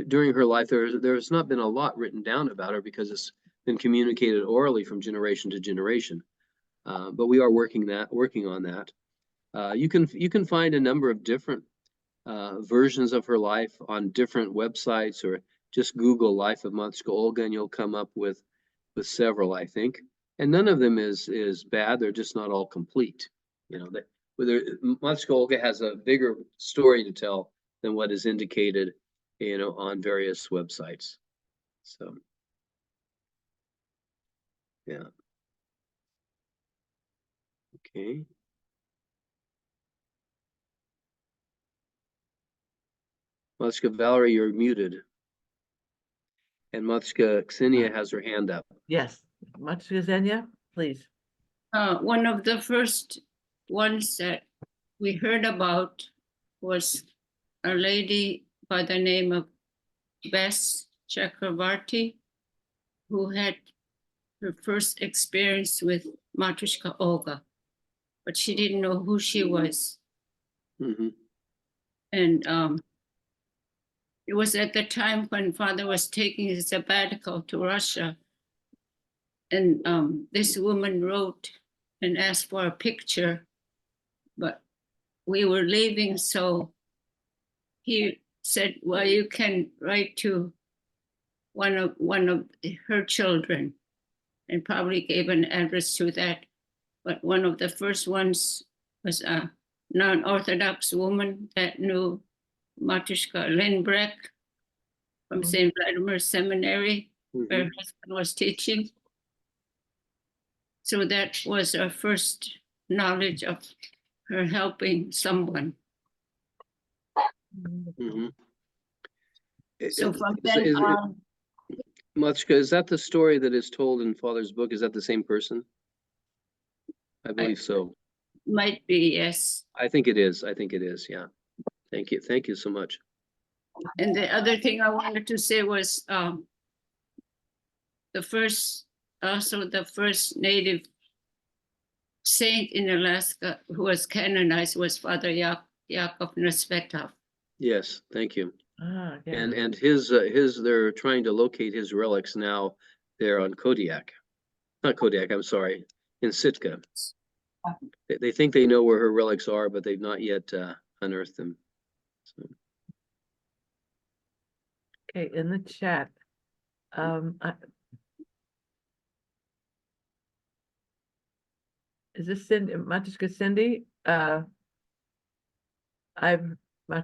Speaker 2: during her life, there's not been a lot written down about her because it's been communicated orally from generation to generation. But we are working on that. You can find a number of different versions of her life on different websites, or just Google "Life of Matushka Olga" and you'll come up with several, I think. And none of them is bad. They're just not all complete. Matushka Olga has a bigger story to tell than what is indicated, on various websites. So, yeah. Okay. Matushka Valerie, you're muted. And Matushka Ksenia has her hand up.
Speaker 1: Yes, Matushka Xenia, please.
Speaker 4: One of the first ones that we heard about was a lady by the name of Bess Chakravarti, who had her first experience with Matushka Olga, but she didn't know who she was.
Speaker 2: Mm-hmm.
Speaker 4: And it was at the time when Father was taking his sabbatical to Russia. And this woman wrote and asked for a picture, but we were leaving, so he said, well, you can write to one of her children, and probably gave an address to that. But one of the first ones was a non-Orthodox woman that knew Matushka Lindbreck from St. Vladimir Seminary, where her husband was teaching. So that was our first knowledge of her helping someone.
Speaker 2: Mm-hmm.
Speaker 4: So from then on,
Speaker 2: Matushka, is that the story that is told in Father's book? Is that the same person? I believe so.
Speaker 4: might be, yes.
Speaker 2: I think it is. Yeah. Thank you so much.
Speaker 4: And the other thing I wanted to say was the first native saint in Alaska who was canonized was Father Yakov Nesvetov.
Speaker 2: Yes, thank you.
Speaker 1: Yeah.
Speaker 2: And his they're trying to locate his relics now there on Kodiak. Not Kodiak, I'm sorry, in Sitka. They think they know where her relics are, but they've not yet unearthed them. So.
Speaker 1: Okay, in the chat, is this Cindy, Matushka Cindy?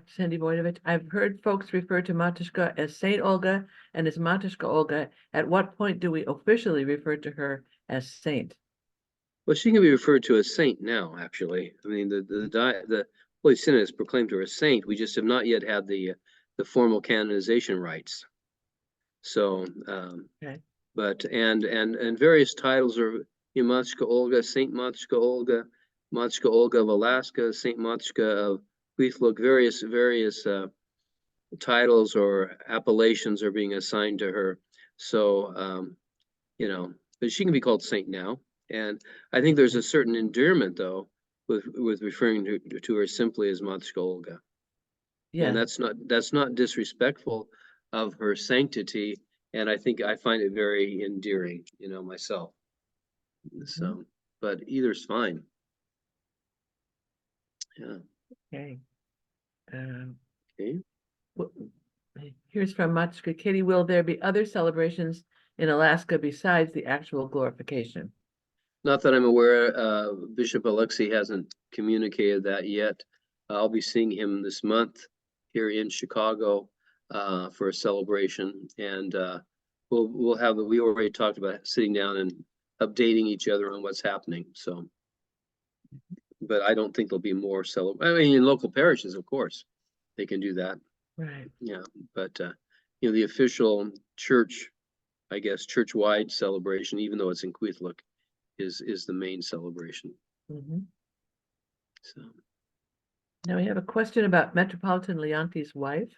Speaker 1: Cindy Voidovich, I've heard folks refer to Matushka as Saint Olga and as Matushka Olga. At what point do we officially refer to her as saint?
Speaker 2: Well, she can be referred to as saint now, actually. I mean, the Holy Synod has proclaimed her a saint. We just have not yet had the formal canonization rites. So,
Speaker 1: Okay.
Speaker 2: but and various titles are, you know, Matushka Olga, Saint Matushka Olga, Matushka Olga of Alaska, Saint Matushka of Kwethluk, various titles or appellations are being assigned to her. So, you know, but she can be called saint now. And I think there's a certain endearment, though, with referring to her simply as Matushka Olga.
Speaker 1: Yeah.
Speaker 2: And that's not disrespectful of her sanctity. And I think I find it very endearing, you know, myself. So, but either's fine. Yeah.
Speaker 1: Okay.
Speaker 2: Okay.
Speaker 1: Here's from Matushka Kitty. Will there be other celebrations in Alaska besides the actual glorification?
Speaker 2: Not that I'm aware. Bishop Alexei hasn't communicated that yet. I'll be seeing him this month here in Chicago for a celebration, and we'll have. We already talked about sitting down and updating each other on what's happening. So, but I don't think there'll be more I mean, in local parishes, of course, they can do that.
Speaker 1: Right.
Speaker 2: Yeah, but you know, the official church, I guess, church-wide celebration, even though it's in Kwethluk, is the main celebration. So
Speaker 1: Now we have a question about Metropolitan Leonti's wife.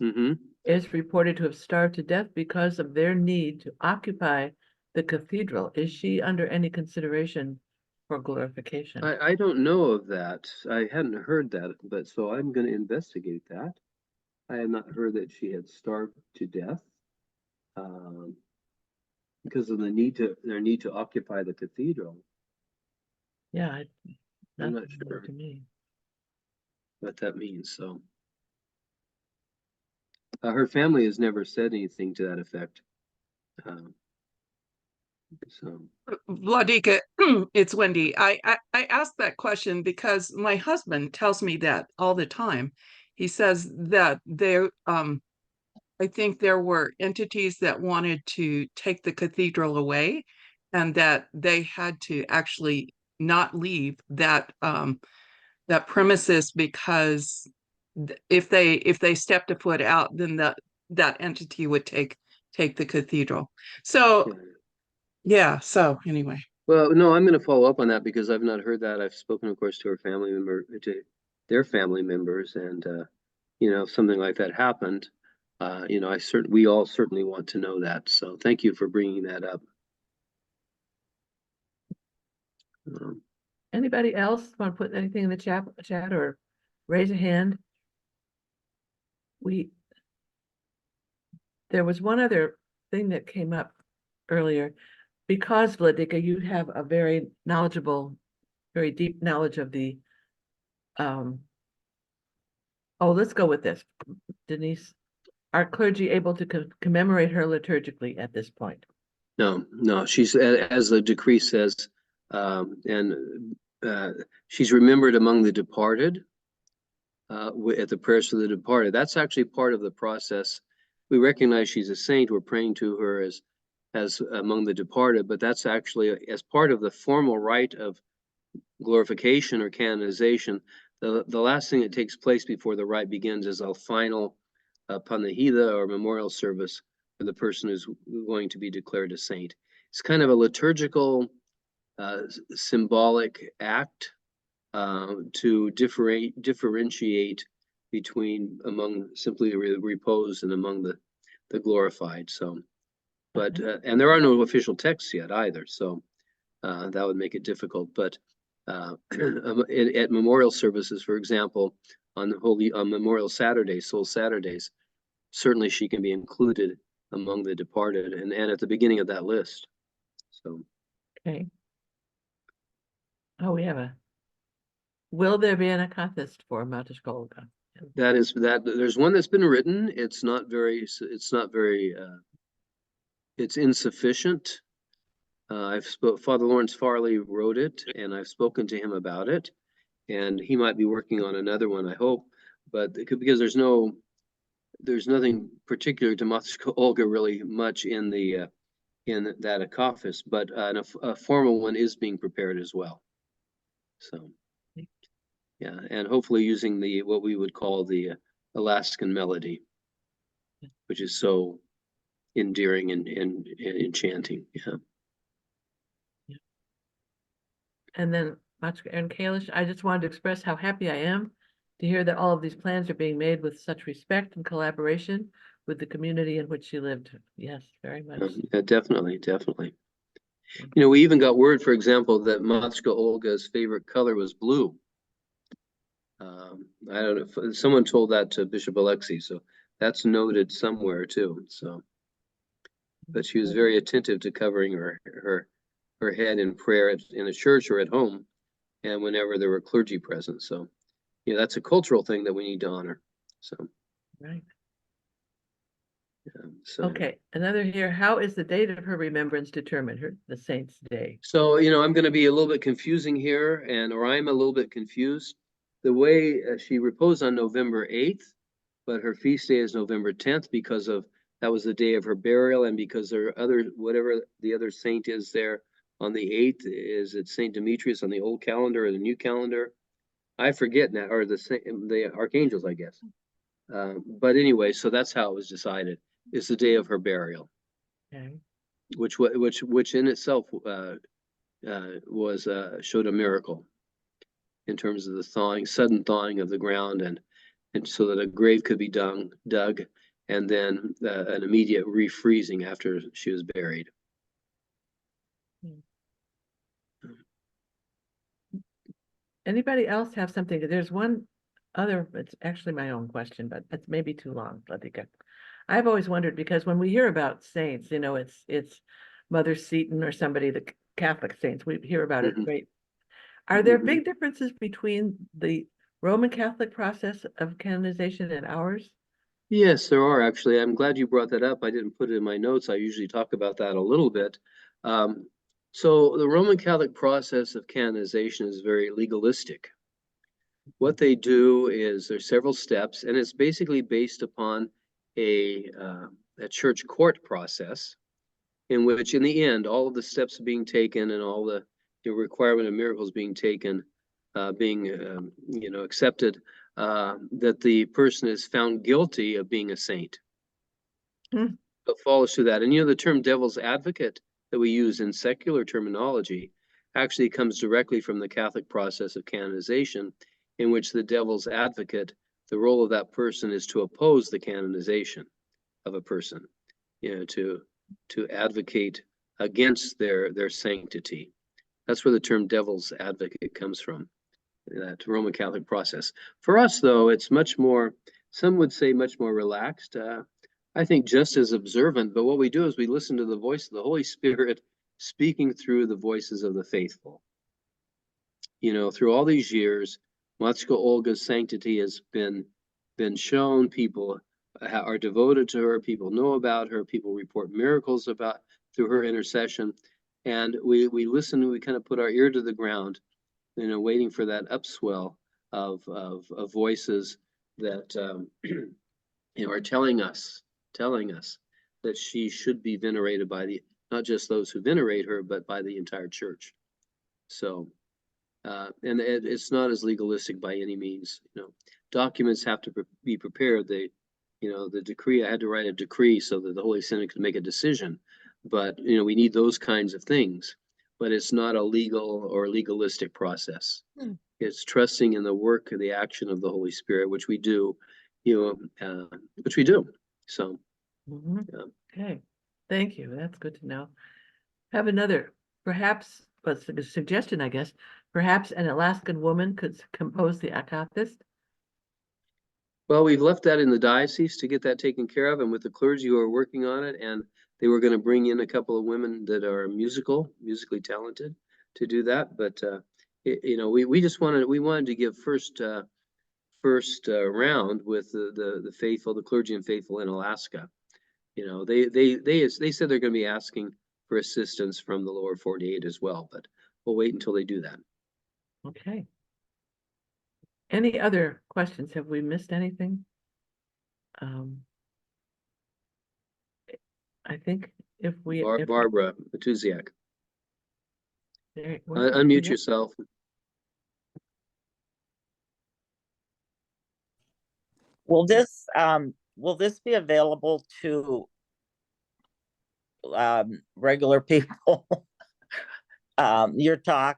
Speaker 2: mhm.
Speaker 1: Is reported to have starved to death because of their need to occupy the cathedral. Is she under any consideration for glorification?
Speaker 2: I don't know of that. I hadn't heard that, but so I'm going to investigate that. I had not heard that she had starved to death because of their need to occupy the cathedral.
Speaker 1: Yeah,
Speaker 2: I'm not
Speaker 1: nothing
Speaker 2: sure
Speaker 1: to me.
Speaker 2: what that means. So her family has never said anything to that effect. So
Speaker 3: Vladika, it's Wendy. I asked that question because my husband tells me that all the time. He says that there, I think there were entities that wanted to take the cathedral away, and that they had to actually not leave that that premises because if they stepped a foot out, then that entity would take the cathedral. So yeah. So anyway.
Speaker 2: well, no, I'm going to follow up on that because I've not heard that. I've spoken, of course, to her family member, to their family members, and you know, if something like that happened, you know, we all certainly want to know that. So thank you for bringing that up.
Speaker 1: Anybody else want to put anything in the chat or raise a hand? There was one other thing that came up earlier. Because Vladika, you have a very knowledgeable, very deep knowledge of the let's go with this. Denise, are clergy able to commemorate her liturgically at this point?
Speaker 2: No, she's, as the decree says, and she's remembered among the departed at the prayers for the departed. That's actually part of the process. We recognize she's a saint. We're praying to her as among the departed, but that's actually as part of the formal rite of glorification or canonization. The last thing that takes place before the rite begins is a final panahida or memorial service for the person who's going to be declared a saint. It's kind of a liturgical, symbolic act to differentiate between among simply the repose and among the glorified. So, but and there are no official texts yet either, so that would make it difficult. But at memorial services, for example, on Memorial Saturdays, Soul Saturdays, certainly she can be included among the departed and at the beginning of that list. So
Speaker 1: okay. Oh, will there be an akathist for Matushka Olga?
Speaker 2: there's one that's been written. It's not very it's insufficient. Father Lawrence Farley wrote it, and I've spoken to him about it, and he might be working on another one, I hope. But because there's nothing particular to Matushka Olga really much in the in that akafis, but a formal one is being prepared as well. So, yeah, and hopefully using the what we would call the Alaskan melody, which is so endearing and enchanting. Yeah.
Speaker 1: And then Matushka and Kalish, I just wanted to express how happy I am to hear that all of these plans are being made with such respect and collaboration with the community in which she lived. Yes, very much.
Speaker 2: Yeah, definitely. You know, we even got word, for example, that Matushka Olga's favorite color was blue. I don't know if someone told that to Bishop Alexei, so that's noted somewhere too. So, but she was very attentive to covering her head in prayer in a church or at home, and whenever there were clergy present. So, yeah, that's a cultural thing that we need to honor. So,
Speaker 1: Right.
Speaker 2: yeah, so.
Speaker 1: Okay, another here. How is the date of her remembrance determined? The Saint's Day.
Speaker 2: So, you know, I'm going to be a little bit confusing here, or I'm a little bit confused. The way she reposed on November 8th, but her feast day is November 10th because that was the day of her burial, and because there are whatever the other saint is there on the 8th, is it Saint Demetrius on the old calendar or the new calendar? I forget now, or the archangels, I guess. But anyway, so that's how it was decided. It's the day of her burial.
Speaker 1: Okay.
Speaker 2: Which in itself showed a miracle in terms of the sudden thawing of the ground, and so that a grave could be dug, and then an immediate refreezing after she was buried.
Speaker 1: Anybody else have something? There's one other, it's actually my own question, but it's maybe too long, Latika. I've always wondered, because when we hear about saints, you know, it's Mother Seton or somebody, the Catholic saints, we hear about it, great. Are there big differences between the Roman Catholic process of canonization and ours?
Speaker 2: Yes, there are actually. I'm glad you brought that up. I didn't put it in my notes. I usually talk about that a little bit. So the Roman Catholic process of canonization is very legalistic. What they do is there's several steps, and it's basically based upon a church court process, in which, in the end, all of the steps being taken and all the requirement of miracles being taken, being accepted, that the person is found guilty of being a saint. It follows through that. And the term devil's advocate that we use in secular terminology actually comes directly from the Catholic process of canonization, in which the devil's advocate, the role of that person is to oppose the canonization of a person, to advocate against their sanctity. That's where the term devil's advocate comes from, that Roman Catholic process. For us, though, it's much more, some would say much more relaxed. I think just as observant, but what we do is we listen to the voice of the Holy Spirit speaking through the voices of the faithful. Through all these years, Matushka Olga's sanctity has been shown. People are devoted to her. People know about her. People report miracles through her intercession. And we listen, we kind of put our ear to the ground, waiting for that upswell of voices that are telling us that she should be venerated by not just those who venerate her, but by the entire church. So, and it's not as legalistic by any means. Documents have to be prepared. The decree, I had to write a decree so that the Holy Synod could make a decision. But, we need those kinds of things. But it's not a legal or legalistic process. It's trusting in the work and the action of the Holy Spirit, which we do, So,
Speaker 1: Okay, thank you. That's good to know. Have another, perhaps, but a suggestion, I guess. Perhaps an Alaskan woman could compose the akafist.
Speaker 2: Well, we've left that in the diocese to get that taken care of, and with the clergy who are working on it, and they were going to bring in a couple of women that are musically talented to do that. But we just wanted to give first round with the faithful, the clergy and faithful in Alaska. They said they're going to be asking for assistance from the lower 48 as well, but we'll wait until they do that.
Speaker 1: Okay. Any other questions? Have we missed anything? I think if we, if
Speaker 2: Barbara Matuszak,
Speaker 1: there-
Speaker 2: unmute
Speaker 1: yeah.
Speaker 2: yourself.
Speaker 6: Will this be available to regular people? Your talk?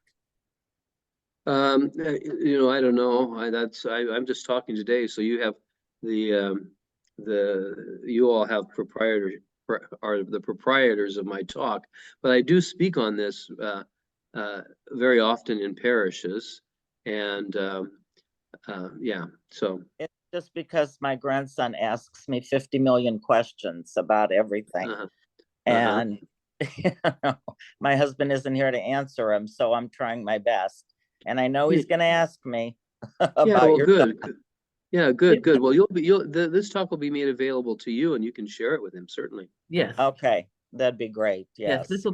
Speaker 2: You know, I don't know. I'm just talking today, so you have you all have are the proprietors of my talk, but I do speak on this very often in parishes, and yeah, so.
Speaker 6: It's just because my grandson asks me 50 million questions about everything. And you know, my husband isn't here to answer them, so I'm trying my best. And I know he's going to ask me about
Speaker 2: Yeah, well,
Speaker 6: your
Speaker 2: good.
Speaker 6: talk.
Speaker 2: Yeah, good. Well, this talk will be made available to you, and you can share it with him, certainly.
Speaker 1: Yes,
Speaker 6: Okay, that'd be great.
Speaker 1: yes,
Speaker 6: Yes.
Speaker 1: this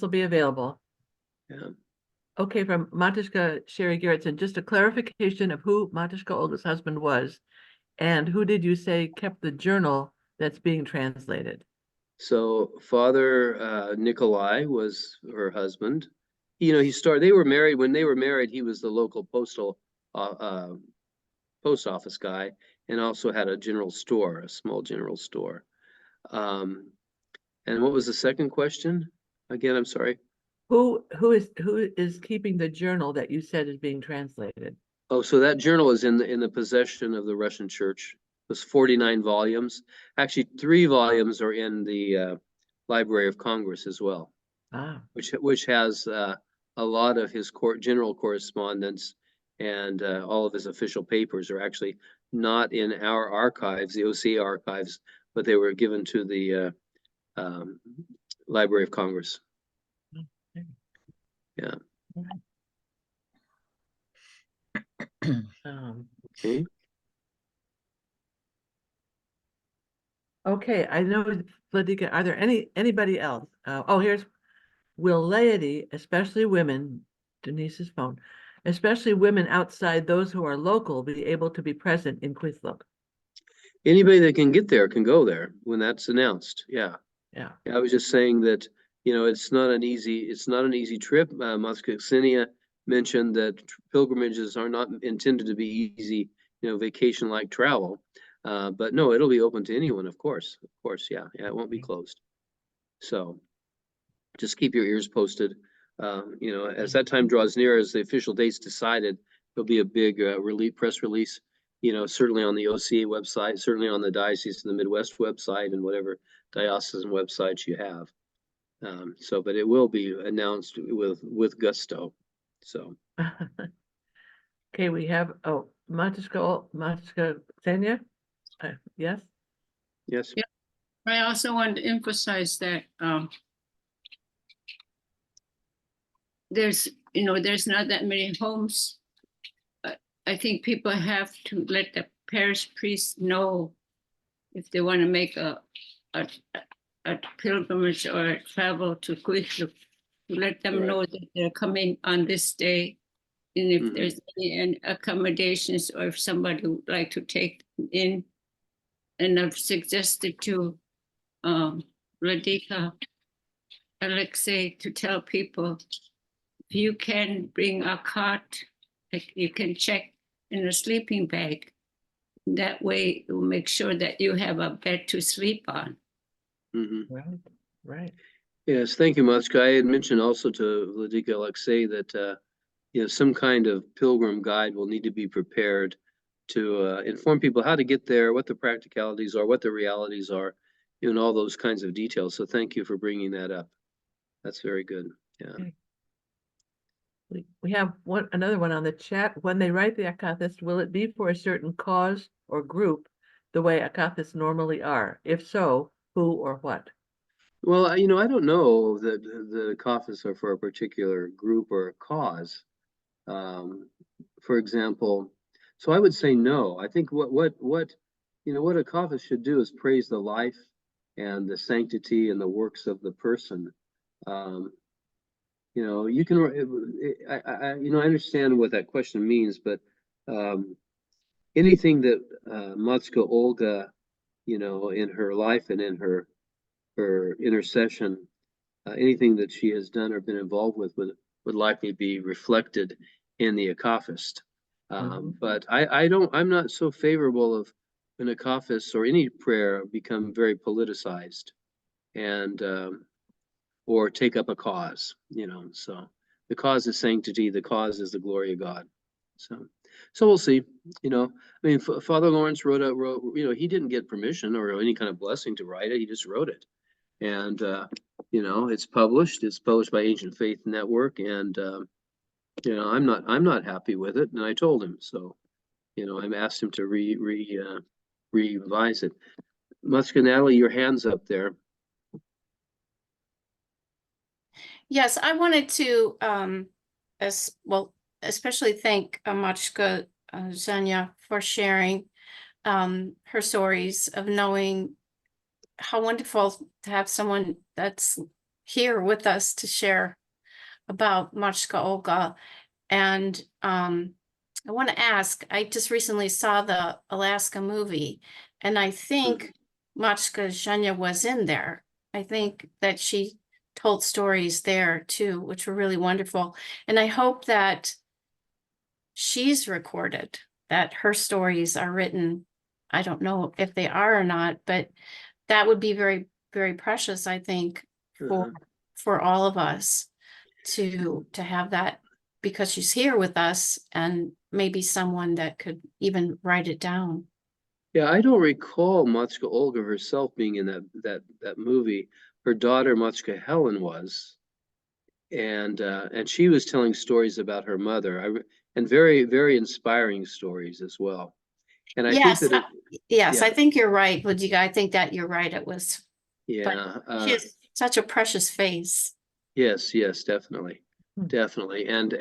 Speaker 1: will be available.
Speaker 2: Yeah.
Speaker 1: Okay, from Matushka Sherry Gerritsen, just a clarification of who Matushka Olga's husband was, and who did you say kept the journal that's being translated?
Speaker 2: So Father Nikolai was her husband. You know, they were married. When they were married, he was the local post office guy, and also had a general store, a small general store. And what was the second question? Again, I'm sorry.
Speaker 1: Who is keeping the journal that you said is being translated?
Speaker 2: Oh, so that journal is in the possession of the Russian Church. It was 49 volumes. Actually, 3 volumes are in the Library of Congress as well, which has a lot of his general correspondence, and all of his official papers are actually not in our archives, the OCA archives, but they were given to the Library of Congress. Yeah. Okay.
Speaker 1: Okay, I know, Vladika, are there anybody else? Will laity, especially women, Denise's phone, especially women outside those who are local, be able to be present in Kwethluk?
Speaker 2: Anybody that can get there can go there when that's announced. Yeah.
Speaker 1: Yeah.
Speaker 2: I was just saying that, you know, it's not an easy trip. Matushka Ksenia mentioned that pilgrimages are not intended to be easy, you know, vacation-like travel. But no, it'll be open to anyone, of course. Of course, yeah. Yeah, it won't be closed. So just keep your ears posted. You know, as that time draws near, as the official date's decided, there'll be a big press release, you know, certainly on the OCA website, certainly on the Diocese of the Midwest website, and whatever diocesan websites you have. But it will be announced with gusto. So.
Speaker 1: Okay, we have, Matushka Ksenia? Yes?
Speaker 2: Yes.
Speaker 4: Yeah. I also want to emphasize that there's not that many homes. I think people have to let the parish priest know if they want to make a pilgrimage or a travel to Kwethluk, to let them know that they're coming on this day. And if there's any accommodations, or if somebody would like to take them in. And I've suggested to Radhika Alexei to tell people, if you can bring a cot, like you can check in a sleeping bag. That way it will make sure that you have a bed to sleep on.
Speaker 1: Right.
Speaker 2: Yes, thank you, Matushka. I had mentioned also to Vladika Alexei that you know, some kind of pilgrim guide will need to be prepared to inform people how to get there, what the practicalities are, what the realities are, and all those kinds of details. So thank you for bringing that up. That's very good. Yeah.
Speaker 1: Okay. We have another one on the chat. When they write the akathist, will it be for a certain cause or group the way akathists normally are? If so, who or what?
Speaker 2: Well, you know, I don't know that the akathists are for a particular group or a cause. For example, so I would say no. I think what you know, what a akathists should do is praise the life and the sanctity and the works of the person. You know, you can, I understand what that question means, but anything that Matushka Olga, you know, in her life and in her intercession, anything that she has done or been involved with would likely be reflected in the Akaphist. But I'm not so favorable of an Akaphist or any prayer become very politicized and or take up a cause, you know. So the cause is sanctity, the cause is the glory of God. So we'll see. You know, I mean, Father Lawrence wrote, you know, he didn't get permission or any kind of blessing to write it. He just wrote it, and you know, it's published. It's published by Ancient Faith Network, and you know, I'm not happy with it, and I told him so. You know, I asked him to revise it. Matushka, Natalie, your hand's up there.
Speaker 4: Yes, I wanted to, especially thank Matushka Zhenya for sharing her stories of knowing how wonderful to have someone that's here with us to share about Matushka Olga. And I want to ask, I just recently saw the Alaska movie, and I think Matushka Zhenya was in there. I think that she told stories there too, which were really wonderful. And I hope that she's recorded, that her stories are written. I don't know if they are or not, but that would be very, very precious, I think, for all of us to have that, because she's here with us, and maybe someone that could even write it down.
Speaker 2: Yeah, I don't recall Matushka Olga herself being in that movie. Her daughter Matushka Helen was, and she was telling stories about her mother, and very, very inspiring stories as well. And I think that
Speaker 4: yes, I think you're right, Ludiga. I think that you're right. It was,
Speaker 2: yeah,
Speaker 4: she has such a precious face.
Speaker 2: yes, definitely, definitely, and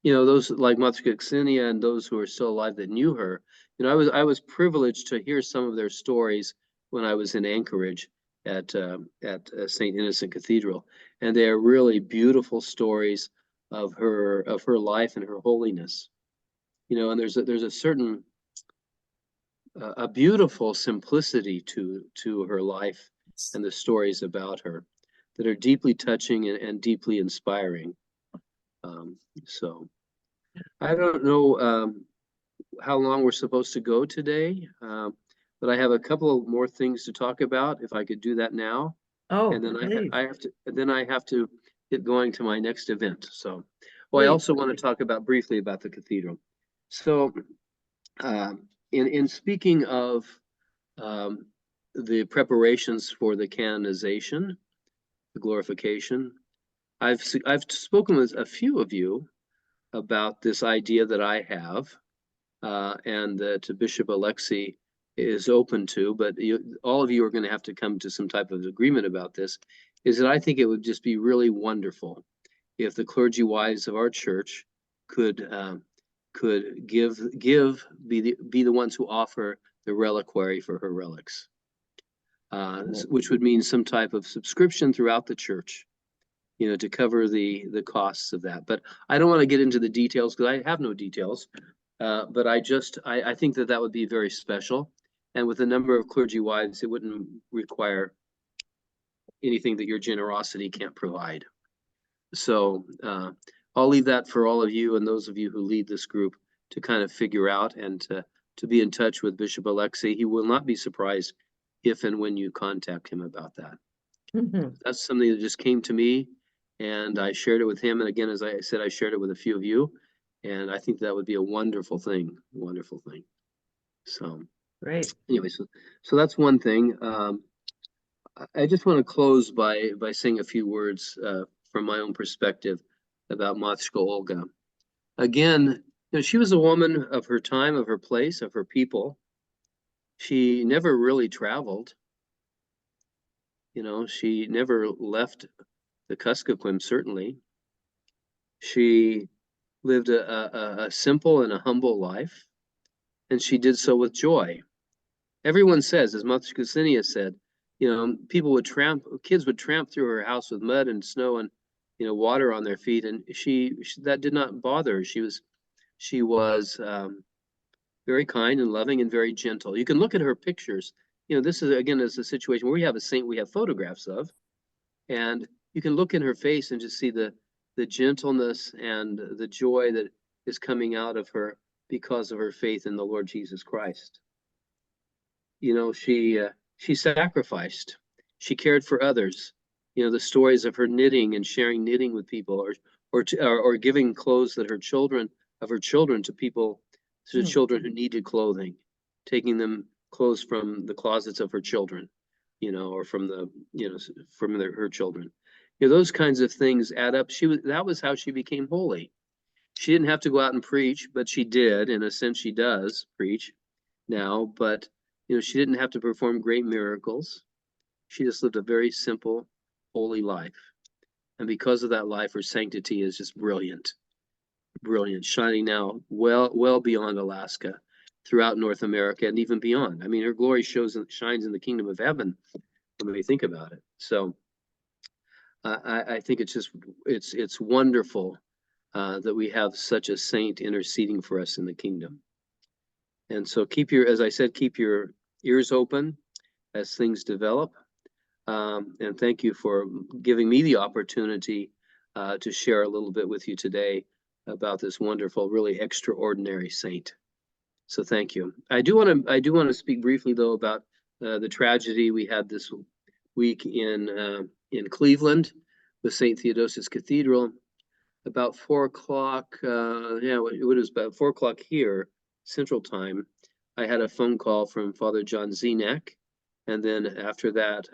Speaker 2: you know, those like Matushka Ksenia and those who are still alive that knew her. You know, I was privileged to hear some of their stories when I was in Anchorage at St. Innocent Cathedral, and they are really beautiful stories of her life and her holiness. You know, and there's a certain a beautiful simplicity to her life and the stories about her that are deeply touching and deeply inspiring. So I don't know how long we're supposed to go today, but I have a couple of more things to talk about. If I could do that now, and then I have to get going to my next event. So, I also want to talk briefly about the cathedral. So, in speaking of the preparations for the canonization, the glorification, I've spoken with a few of you about this idea that I have, and that Bishop Alexei is open to, but all of you are going to have to come to some type of agreement about this, is that I think it would just be really wonderful if the clergy wives of our church could be the ones who offer the reliquary for her relics, which would mean some type of subscription throughout the church, you know, to cover the costs of that. But I don't want to get into the details because I have no details. But I think that would be very special. And with the number of clergy wives, it wouldn't require anything that your generosity can't provide. So I'll leave that for all of you and those of you who lead this group to kind of figure out and to be in touch with Bishop Alexei. He will not be surprised if and when you contact him about that. That's something that just came to me, and I shared it with him. And again, as I said, I shared it with a few of you, and I think that would be a wonderful thing, So
Speaker 1: great.
Speaker 2: Anyway, so that's one thing. I just want to close by saying a few words from my own perspective about Matushka Olga. Again, you know, she was a woman of her time, of her place, of her people. She never really traveled. You know, she never left the Kuskokwim, certainly. She lived a simple and a humble life, and she did so with joy. Everyone says, as Matushka Ksenia said, people would kids would tramp through her house with mud and snow and, water on their feet. And that did not bother her. She was very kind and loving and very gentle. You can look at her pictures. This is a situation where we have a saint we have photographs of, and you can look in her face and just see the gentleness and the joy that is coming out of her because of her faith in the Lord Jesus Christ. She sacrificed. She cared for others. The stories of her knitting and sharing knitting with people, or giving clothes that her children to people, to children who needed clothing, taking them clothes from the closets of her children, or from her children. Those kinds of things add up. That was how she became holy. She didn't have to go out and preach, but she did. In a sense, she does preach now, but she didn't have to perform great miracles. She just lived a very simple, holy life. And because of that life, her sanctity is just brilliant, shining now well beyond Alaska, throughout North America, and even beyond. I mean, her glory shines in the kingdom of heaven when we think about it. So I think it's wonderful that we have such a saint interceding for us in the kingdom. And so as I said, keep your ears open as things develop. And thank you for giving me the opportunity to share a little bit with you today about this wonderful, really extraordinary saint. So thank you. I do want to speak briefly though about the tragedy we had this week in Cleveland with St. Theodosius Cathedral. About 4 o'clock, it was about 4 o'clock here, Central Time. I had a phone call from Father John Zenak, and then after that,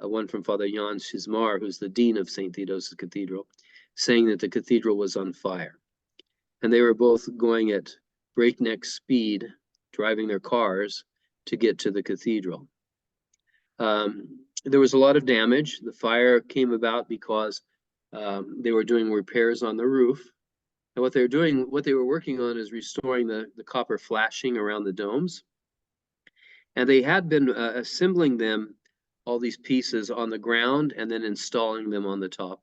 Speaker 2: one from Father Jan Szysmar, who's the dean of St. Theodosius Cathedral, saying that the cathedral was on fire. And they were both going at breakneck speed, driving their cars to get to the cathedral. There was a lot of damage. The fire came about because they were doing repairs on the roof. And what they were working on is restoring the copper flashing around the domes. And they had been assembling them, all these pieces, on the ground and then installing them on the top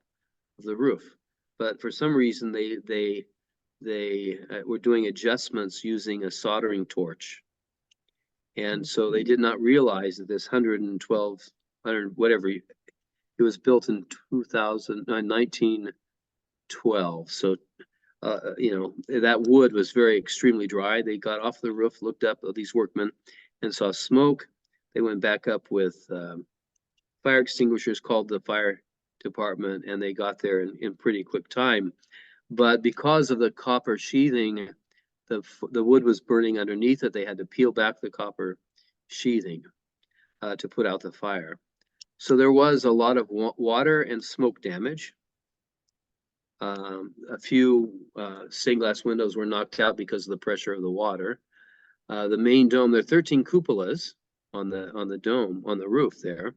Speaker 2: of the roof. But for some reason, they were doing adjustments using a soldering torch. And so they did not realize that this 112, whatever, it was built in 1912. So, that wood was extremely dry. They got off the roof, looked up at these workmen and saw smoke. They went back up with fire extinguishers, called the fire department, and they got there in pretty quick time. But because of the copper sheathing, the wood was burning underneath it. They had to peel back the copper sheathing to put out the fire. So there was a lot of water and smoke damage. A few stained glass windows were knocked out because of the pressure of the water. The main dome, there are 13 cupolas on the dome, on the roof there,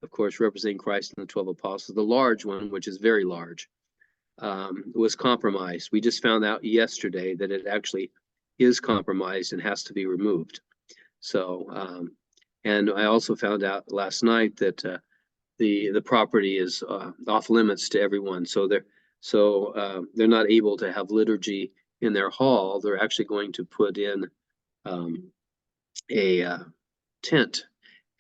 Speaker 2: of course, representing Christ and the 12 apostles. The large one, which is very large, was compromised. We just found out yesterday that it actually is compromised and has to be removed. So, and I also found out last night that the property is off limits to everyone. So they're not able to have liturgy in their hall. They're actually going to put in a tent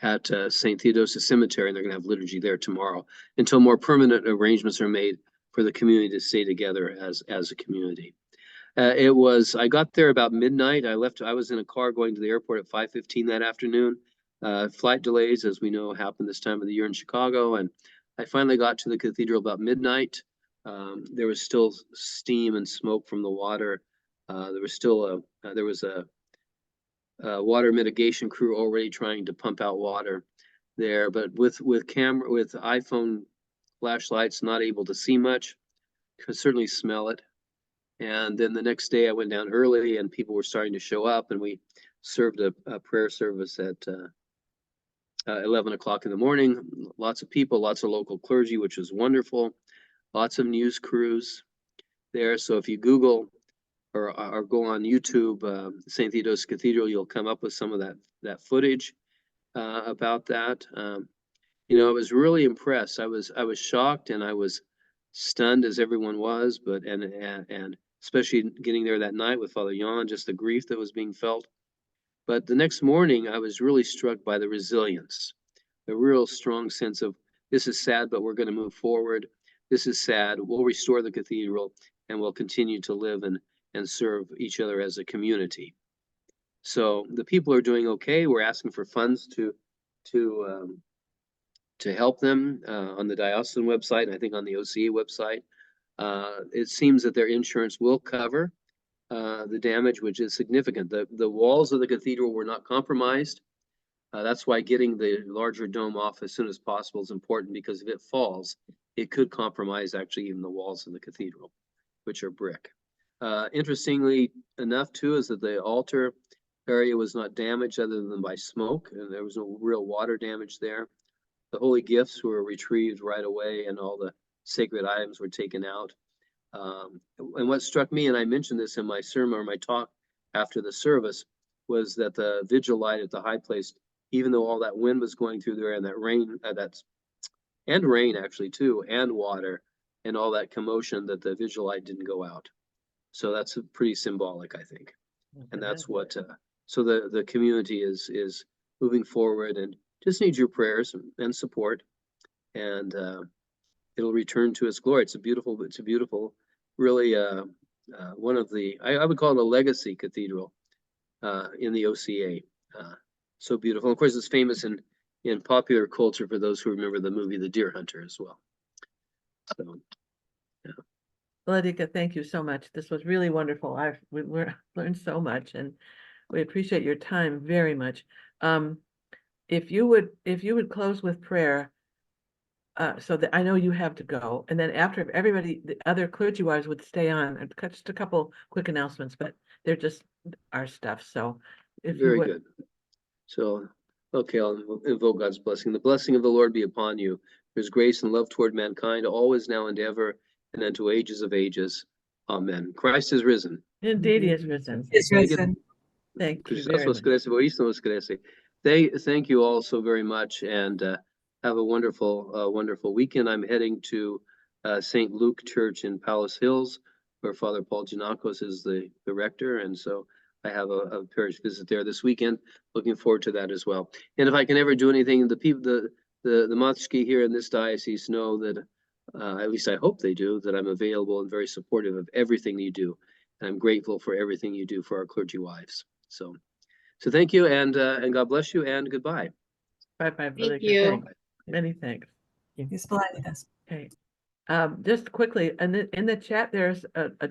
Speaker 2: at St. Theodosius Cemetery, and they're going to have liturgy there tomorrow until more permanent arrangements are made for the community to stay together as a community. I got there about midnight. I was in a car going to the airport at 5:15 that afternoon. Flight delays, as we know, happen this time of the year in Chicago. And I finally got to the cathedral about midnight. There was still steam and smoke from the water. There was a water mitigation crew already trying to pump out water there, but with iPhone flashlights, not able to see much, could certainly smell it. And then the next day I went down early and people were starting to show up, and we served a prayer service at 11 o'clock in the morning. Lots of people, lots of local clergy, which was wonderful. Lots of news crews there. So if you Google or go on YouTube, St. Theodosius Cathedral, you'll come up with some of that footage. about that. You know, I was really impressed. I was shocked and I was stunned, as everyone was, but and especially getting there that night with Father Jan, just the grief that was being felt. But the next morning, I was really struck by the resilience, a real strong sense of, this is sad, but we're going to move forward. This is sad. We'll restore the cathedral and we'll continue to live and serve each other as a community. So the people are doing okay. We're asking for funds to help them on the diocesan website, and I think on the OCA website. It seems that their insurance will cover the damage, which is significant. The walls of the cathedral were not compromised. That's why getting the larger dome off as soon as possible is important, because if it falls, it could compromise actually even the walls of the cathedral, which are brick. Interestingly enough, too, is that the altar area was not damaged other than by smoke, and there was no real water damage there. The holy gifts were retrieved right away, and all the sacred items were taken out. And what struck me, and I mentioned this in my sermon or my talk after the service, was that the vigil light at the high place, even though all that wind was going through there and that rain, and rain actually too, and water and all that commotion, that the vigil light didn't go out. So that's pretty symbolic, I think. And that's what, so the community is moving forward and just needs your prayers and support, and it'll return to its glory. It's a beautiful, really one of the, I would call it a legacy cathedral in the OCA. So beautiful. Of course, it's famous in popular culture for those who remember the movie The Deer Hunter as well. So, yeah.
Speaker 1: Vladika, thank you so much. This was really wonderful. We learned so much, and we appreciate your time very much. If you would close with prayer, so that I know you have to go, and then after everybody, the other clergy wives would stay on, and just a couple quick announcements, but they're just our stuff. So if
Speaker 2: Very
Speaker 1: you would.
Speaker 2: good. So, okay, I'll invoke God's blessing. The blessing of the Lord be upon you. His grace and love toward mankind, always, now, and ever, and unto ages of ages. Amen. Christ is risen.
Speaker 1: Indeed, he is risen.
Speaker 3: Is risen.
Speaker 1: Thank you
Speaker 2: Christos
Speaker 1: very much.
Speaker 2: voskreσε, voisnos voskreσε. Thank you all so very much, and have a wonderful weekend. I'm heading to St. Luke Church in Palace Hills, where Father Paul Giannakos is the rector, and so I have a parish visit there this weekend. Looking forward to that as well. And if I can ever do anything, the people, the Matushka here in this diocese know that, at least I hope they do, that I'm available and very supportive of everything you do. And I'm grateful for everything you do for our clergy wives. So thank you, and God bless you, and goodbye.
Speaker 1: Bye-bye.
Speaker 4: Thank you.
Speaker 1: Many thanks.
Speaker 3: Yes, Vladika.
Speaker 1: Okay. Just quickly, in the chat, there's a